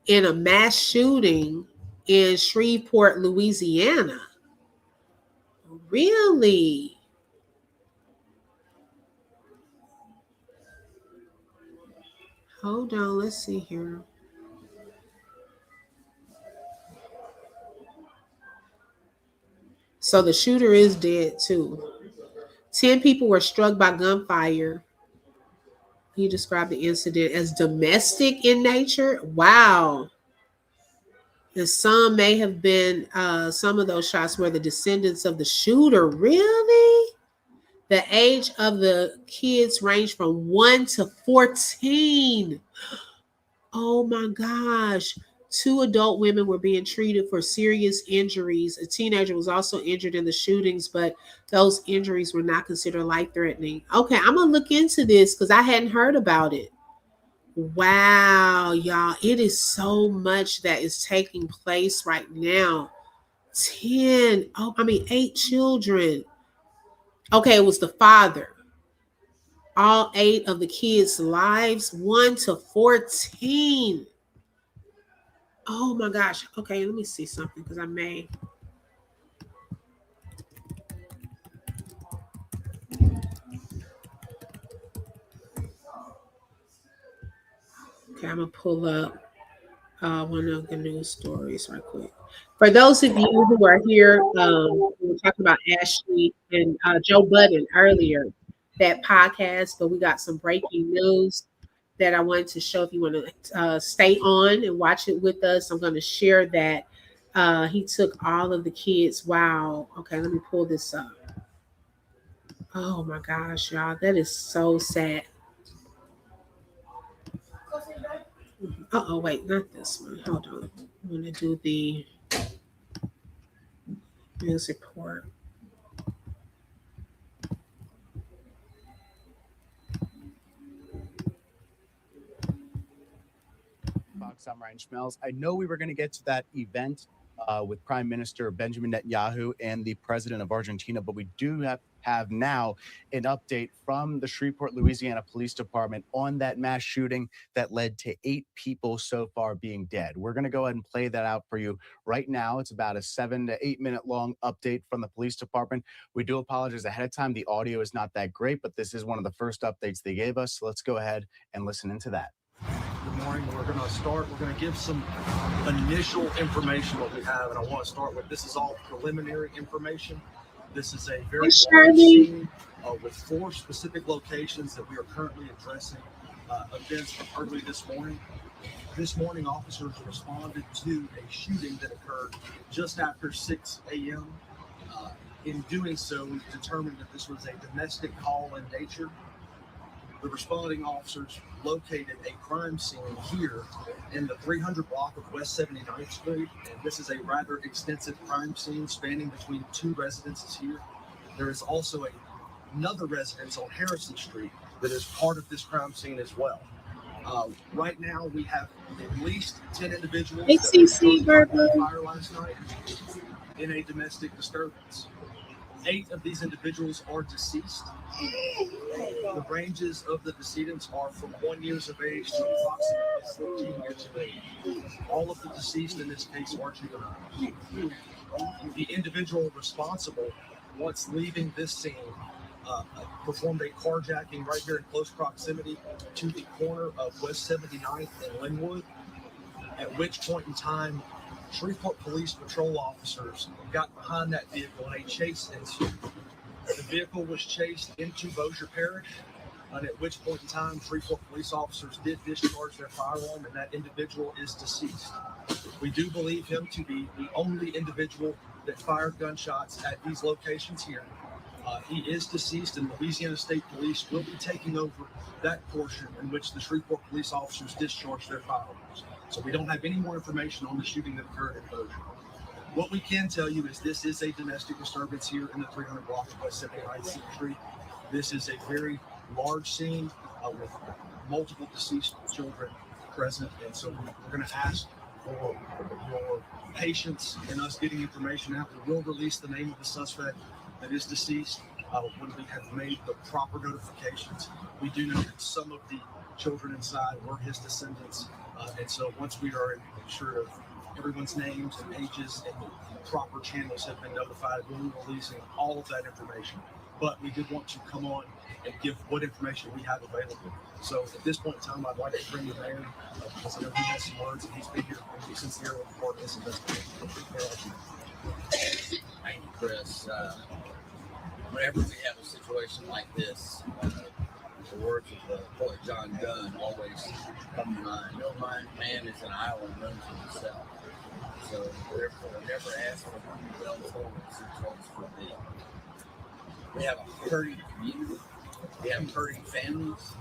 S2: in a mass shooting in Shreveport, Louisiana. Really? Hold on. Let's see here. So the shooter is dead, too. 10 people were struck by gunfire. He described the incident as domestic in nature. Wow. And some may have been, some of those shots were the descendants of the shooter. Really? The age of the kids ranged from 1 to 14. Oh my gosh. 2 adult women were being treated for serious injuries. A teenager was also injured in the shootings, but those injuries were not considered life-threatening. Okay, I'm going to look into this because I hadn't heard about it. Wow, y'all. It is so much that is taking place right now. 8 children. Okay, it was the father. All 8 of the kids' lives, 1 to 14. Oh my gosh. Okay, let me see something because I may. Okay, I'm going to pull up one of the news stories right quick. For those of you who are here, we were talking about Ashlee and Joe Budden earlier, that podcast, but we got some breaking news that I wanted to show. If you want to stay on and watch it with us, I'm going to share that. He took all of the kids. Wow. Okay, let me pull this up. Oh my gosh, y'all. That is so sad. Wait, not this one. Hold on. I'm going to do the news report.
S16: Summer and Schmelz. I know we were going to get to that event with Prime Minister Benjamin Netanyahu and the president of Argentina, but we do have now an update from the Shreveport, Louisiana Police Department on that mass shooting that led to 8 people so far being dead. We're going to go ahead and play that out for you right now. It's about a 7 to 8 minute long update from the police department. We do apologize ahead of time. The audio is not that great, but this is one of the first updates they gave us. So let's go ahead and listen into that.
S17: Good morning. We're going to start. We're going to give some initial information what we have, and I want to start with this is all preliminary information. This is a very large scene with 4 specific locations that we are currently addressing events from early this morning. This morning, officers responded to a shooting that occurred just after 6 a.m. In doing so, we determined that this was a domestic call in nature. The responding officers located a crime scene here in the 300 block of West 79th Street, and this is a rather extensive crime scene spanning between 2 residences here. There is also another residence on Harrison Street that is part of this crime scene as well. Right now, we have at least 10 individuals that were fire last night in a domestic disturbance. 8 of these individuals are deceased. The ranges of the decedents are from 1 year of age to approximately 14 years of age. All of the deceased in this case are juveniles. The individual responsible, once leaving this scene, performed a carjacking right here in close proximity to the corner of West 79th and Linwood, at which point in time, Shreveport Police Patrol officers got behind that vehicle and a chase ensued. The vehicle was chased into Bossier Parish, and at which point in time, Shreveport police officers did discharge their firearm, and that individual is deceased. We do believe him to be the only individual that fired gunshots at these locations here. He is deceased, and Louisiana State Police will be taking over that portion in which the Shreveport police officers discharged their firearms. So we don't have any more information on the shooting that occurred in Bossier. What we can tell you is this is a domestic disturbance here in the 300 block of West 79th Street. This is a very large scene with multiple deceased children present, and so we're going to ask for your patience in us getting information out. We will release the name of the suspect that is deceased when we have made the proper notifications. We do know that some of the children inside were his descendants, and so once we are sure of everyone's names and ages and the proper channels have been notified, we'll be releasing all of that information. But we did want to come on and give what information we have available. So at this point in time, I'd like to bring the mayor, because I know he has some words, and he's been here since the early part of this investigation.
S18: Thank you, Chris. Whenever we have a situation like this, the words of the poet John Donne always come to mind. No man is an island known to himself. So therefore, never ask for who well told for thee. We have a hurting community. We have hurting families.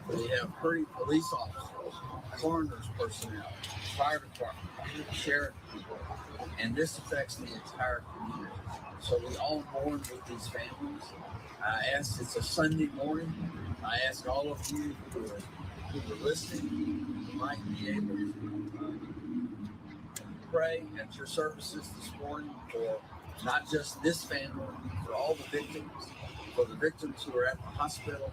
S18: We have hurting police officers, coroner's personnel, fire department, sheriff people, and this affects the entire community. So we all mourn with these families. It's a Sunday morning. I ask all of you who are listening, who might be able to pray at your services this morning for not just this family, for all the victims who are at the hospital,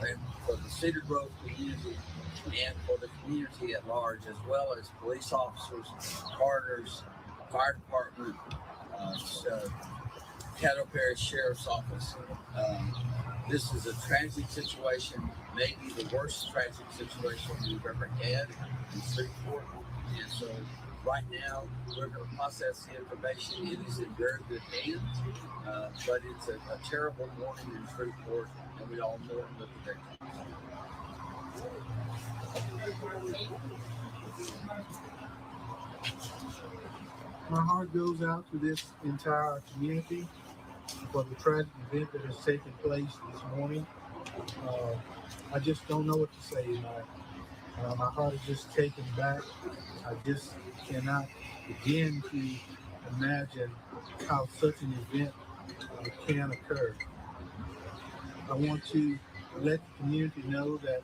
S18: and for the Cedar Grove community, and for the community at large, as well as police officers, coroners, fire department, Caddo Parish Sheriff's Office. This is a tragic situation, maybe the worst tragic situation we've ever had in Shreveport. And so right now, we're going to process the information. It is in very good hands, but it's a terrible morning in Shreveport, and we all mourn with the victims.
S19: My heart goes out to this entire community for the tragic event that has taken place this morning. I just don't know what to say tonight. My heart is just taken back. I just cannot begin to imagine how such an event can occur. I want to let the community know that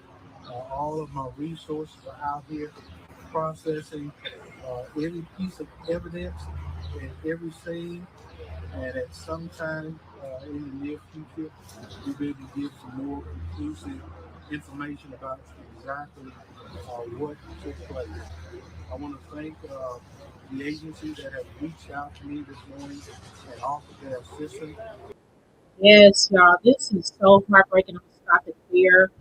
S19: all of my resources are out here processing every piece of evidence in every scene, and at some time in the near future, we'll be able to give some more inclusive information about exactly what took place. I want to thank the agencies that have reached out to me this morning and offered their assistance.
S2: Yes, y'all, this is so heartbreaking. I'm gonna stop it there.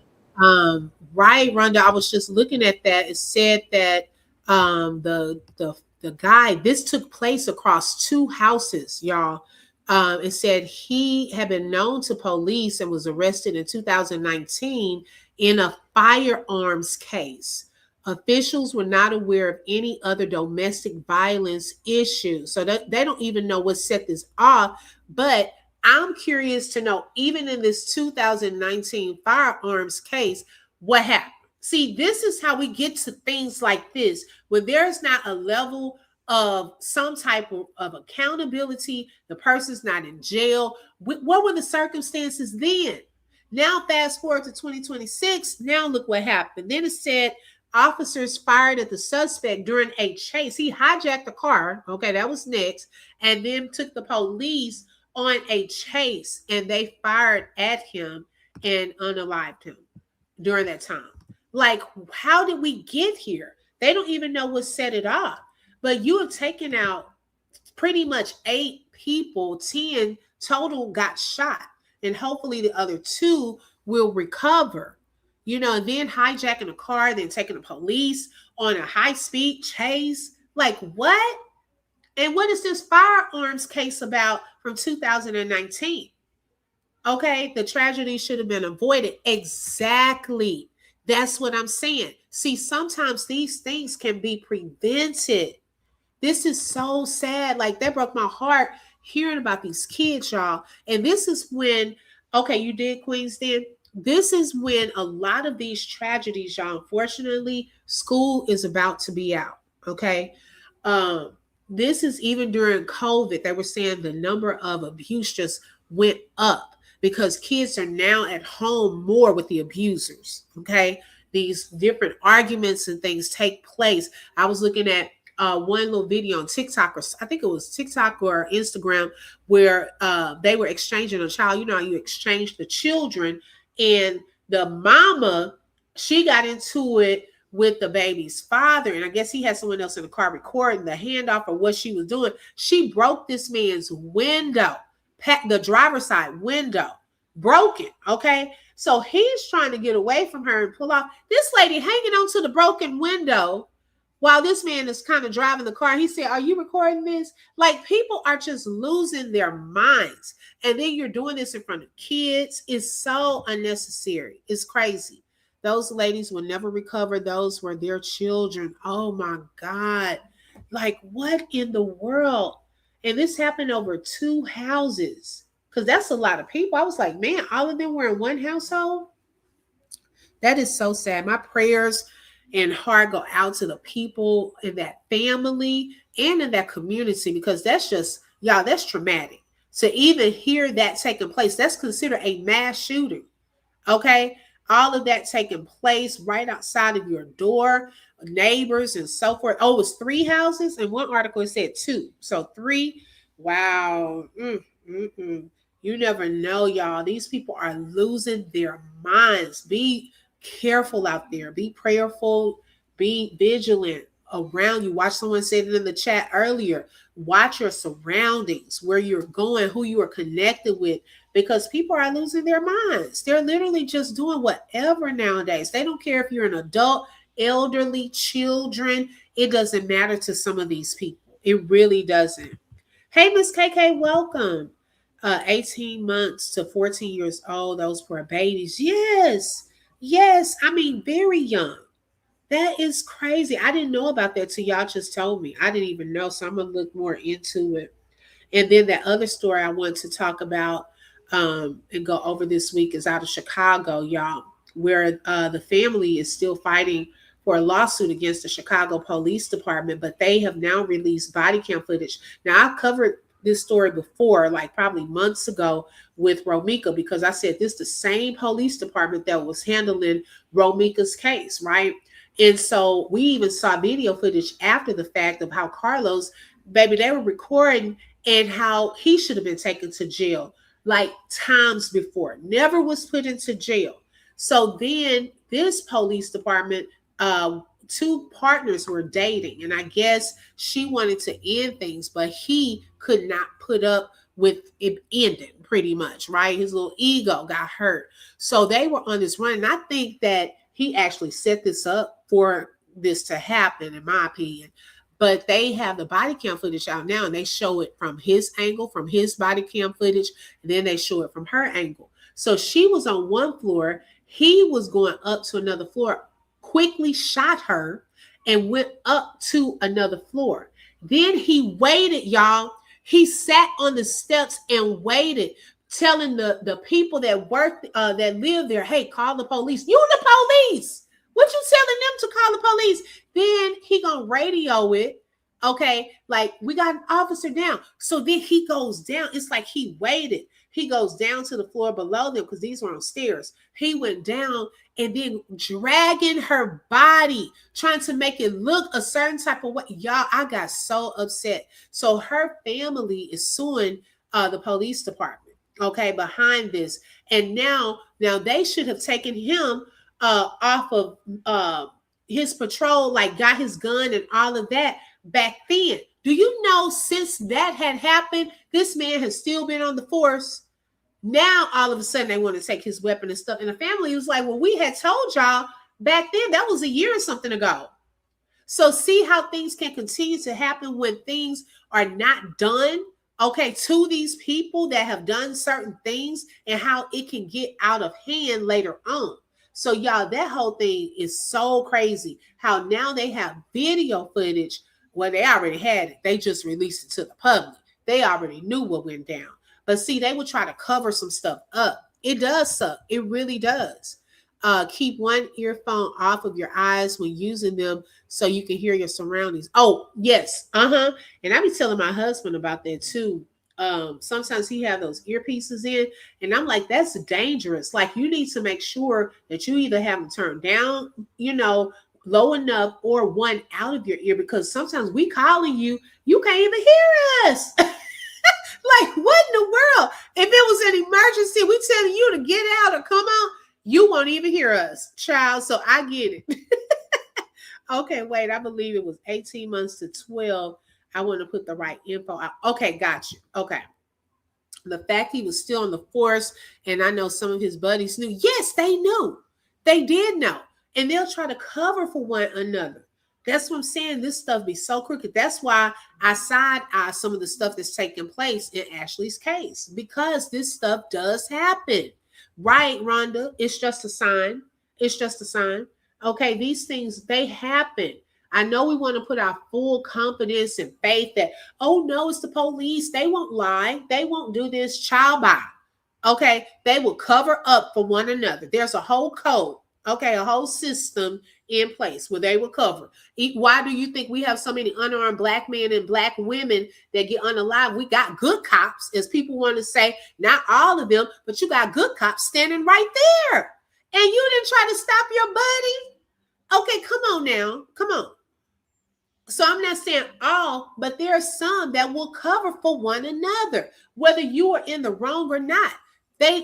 S2: Right, Rhonda, I was just looking at that. It said that the guy, this took place across 2 houses, y'all. It said he had been known to police and was arrested in 2019 in a firearms case. Officials were not aware of any other domestic violence issues. So that they don't even know what set this off. But I'm curious to know, even in this 2019 firearms case, what happened? See, this is how we get to things like this, when there's not a level of some type of accountability, the person's not in jail. What were the circumstances then? Now, fast forward to 2026. Now, look what happened. Then it said officers fired at the suspect during a chase. He hijacked the car. Okay, that was next. And then took the police on a chase and they fired at him and unalived him during that time. Like, how did we get here? They don't even know what set it off. But you have taken out pretty much 8 people, 10 total got shot. And hopefully the other 2 will recover. You know, and then hijacking a car, then taking the police on a high-speed chase. Like, what? And what is this firearms case about from 2019? Okay, the tragedy should have been avoided. Exactly. That's what I'm saying. See, sometimes these things can be prevented. This is so sad. Like, that broke my heart hearing about these kids, y'all. And this is when, okay, you did Queens then. This is when a lot of these tragedies, y'all, unfortunately, school is about to be out. Okay. This is even during COVID. They were saying the number of abuse just went up because kids are now at home more with the abusers. Okay. These different arguments and things take place. I was looking at one little video on TikTok, or I think it was TikTok or Instagram, where they were exchanging a child. You know how you exchange the children, and the mama, she got into it with the baby's father, and I guess he had someone else in the car recording the handoff or what she was doing. She broke this man's window, the driver's side window, broken. Okay, so he's trying to get away from her and pull off. This lady hanging onto the broken window while this man is kind of driving the car. He said, "Are you recording this?" Like, people are just losing their minds. And then you're doing this in front of kids. It's so unnecessary. It's crazy. Those ladies will never recover. Those were their children. Oh my God. Like, what in the world? And this happened over 2 houses. Because that's a lot of people. I was like, man, all of them were in one household? That is so sad. My prayers and heart go out to the people in that family and in that community, because that's just, y'all, that's traumatic. To even hear that taking place, that's considered a mass shooting. Okay? All of that taking place right outside of your door, neighbors and so forth. Oh, it was 3 houses. In one article, it said 2. So 3. Wow. You never know, y'all. These people are losing their minds. Be careful out there. Be prayerful. Be vigilant around you. Watch, someone said it in the chat earlier. Watch your surroundings, where you're going, who you are connected with, because people are losing their minds. They're literally just doing whatever nowadays. They don't care if you're an adult, elderly, children. It doesn't matter to some of these people. It really doesn't. Hey, Miss KK, welcome. 18 months to 14 years old. Those poor babies. Yes. I mean, very young. That is crazy. I didn't know about that till y'all just told me. I didn't even know. So I'm going to look more into it. And then that other story I want to talk about and go over this week is out of Chicago, y'all, where the family is still fighting for a lawsuit against the Chicago Police Department, but they have now released body cam footage. Now, I covered this story before, like probably months ago, with Romika, because I said this is the same police department that was handling Romika's case, right? And so we even saw video footage after the fact of how Carlos, baby, they were recording and how he should have been taken to jail like times before, never was put into jail. So then this police department, 2 partners were dating, and I guess she wanted to end things, but he could not put up with it ending, pretty much, right? His little ego got hurt. So they were on this run, and I think that he actually set this up for this to happen, in my opinion. But they have the body cam footage out now, and they show it from his angle, from his body cam footage, and then they show it from her angle. So she was on one floor, he was going up to another floor, quickly shot her, and went up to another floor. Then he waited, y'all. He sat on the steps and waited, telling the people that work, that live there, hey, call the police. You the police. What you telling them to call the police? Then he gonna radio it. Okay, like, we got an officer down. So then he goes down. It's like he waited. He goes down to the floor below them because these were on stairs. He went down and then dragging her body, trying to make it look a certain type of way. Y'all, I got so upset. So her family is suing the police department, okay, behind this. And now they should have taken him off of his patrol, like got his gun and all of that back then. Do you know since that had happened, this man has still been on the force? Now all of a sudden they want to take his weapon and stuff. And the family was like, well, we had told y'all back then. That was a year or something ago. So see how things can continue to happen when things are not done, okay, to these people that have done certain things, and how it can get out of hand later on. So y'all, that whole thing is so crazy. How now they have video footage. Well, they already had it. They just released it to the public. They already knew what went down. But see, they would try to cover some stuff up. It does suck. It really does. Keep one earphone off of your eyes when using them so you can hear your surroundings. Oh, yes. And I be telling my husband about that too. Sometimes he have those earpieces in, and I'm like, that's dangerous. Like, you need to make sure that you either have them turned down, low enough, or one out of your ear, because sometimes we calling you, you can't even hear us. Like, what in the world? If it was an emergency, we telling you to get out or come out, you won't even hear us, child. So I get it. Okay, wait, I believe it was 18 months to 12. I want to put the right info out. Okay, got you. Okay. The fact he was still on the force, and I know some of his buddies knew. Yes, they knew. They did know. And they'll try to cover for one another. That's what I'm saying. This stuff be so crooked. That's why I side-eye some of the stuff that's taking place in Ashlee's case, because this stuff does happen. Right, Rhonda? It's just a sign. It's just a sign. Okay, these things, they happen. I know we want to put our full confidence and faith that, oh, no, it's the police. They won't lie. They won't do this. Child by. Okay, they will cover up for one another. There's a whole code. Okay, a whole system in place where they will cover. Why do you think we have so many unarmed black men and black women that get unalived? We got good cops, as people want to say, not all of them, but you got good cops standing right there. And you didn't try to stop your buddy? Okay, come on now. Come on. So I'm not saying all, but there are some that will cover for one another, whether you are in the wrong or not. They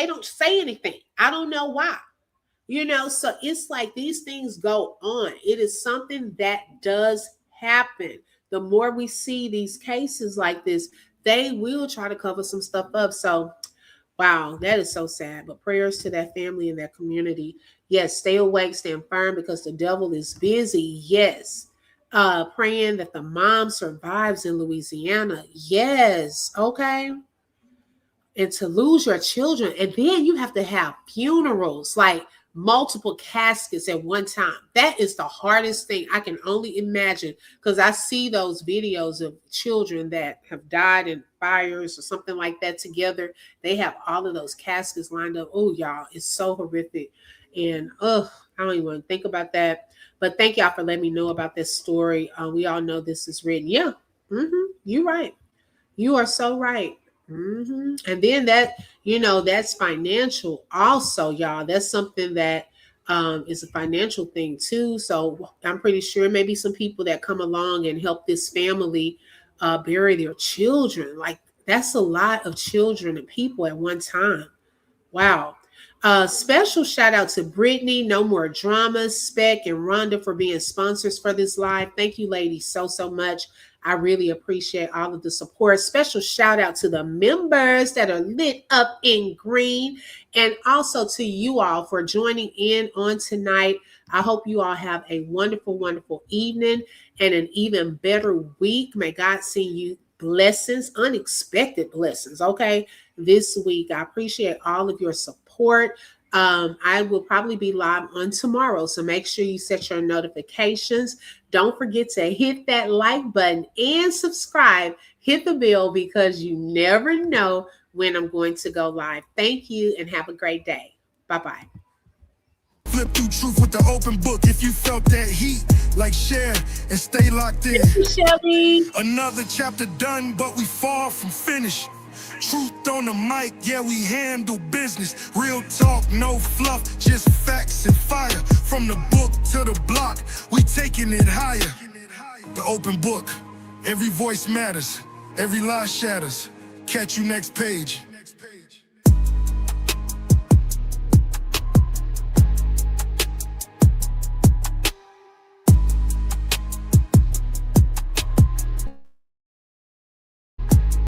S2: don't say anything. I don't know why. So it's like these things go on. It is something that does happen. The more we see these cases like this, they will try to cover some stuff up. So, wow, that is so sad. But prayers to that family and that community. Yes, stay awake, stand firm, because the devil is busy. Yes. Praying that the mom survives in Louisiana. Yes. Okay. And to lose your children. And then you have to have funerals, like multiple caskets at one time. That is the hardest thing I can only imagine, because I see those videos of children that have died in fires or something like that together. They have all of those caskets lined up. Oh, y'all, it's so horrific. And I don't even want to think about that. But thank y'all for letting me know about this story. We all know this is written. Yeah, you're right. You are so right. And then that, that's financial also, y'all. That's something that is a financial thing too. So I'm pretty sure maybe some people that come along and help this family bury their children. Like, that's a lot of children and people at one time. Wow. Special shout out to Brittany, No More Drama, Spec, and Rhonda for being sponsors for this live. Thank you, ladies, so much. I really appreciate all of the support. Special shout out to the members that are lit up in green, and also to you all for joining in on tonight. I hope you all have a wonderful, wonderful evening and an even better week. May God send you blessings, unexpected blessings, okay, this week. I appreciate all of your support. I will probably be live on tomorrow, so make sure you set your notifications. Don't forget to hit that like button and subscribe. Hit the bell, because you never know when I'm going to go live. Thank you and have a great day. Bye-bye.
S1: Flip through truth with the open book. If you felt that heat, like, share and stay locked in.
S2: Thank you, Shelby.
S1: Another chapter done, but we far from finished. Truth on the mic, yeah, we handle business. Real talk, no fluff, just facts and fire. From the book to the block, we taking it higher. The open book, every voice matters, every lie shatters. Catch you next page.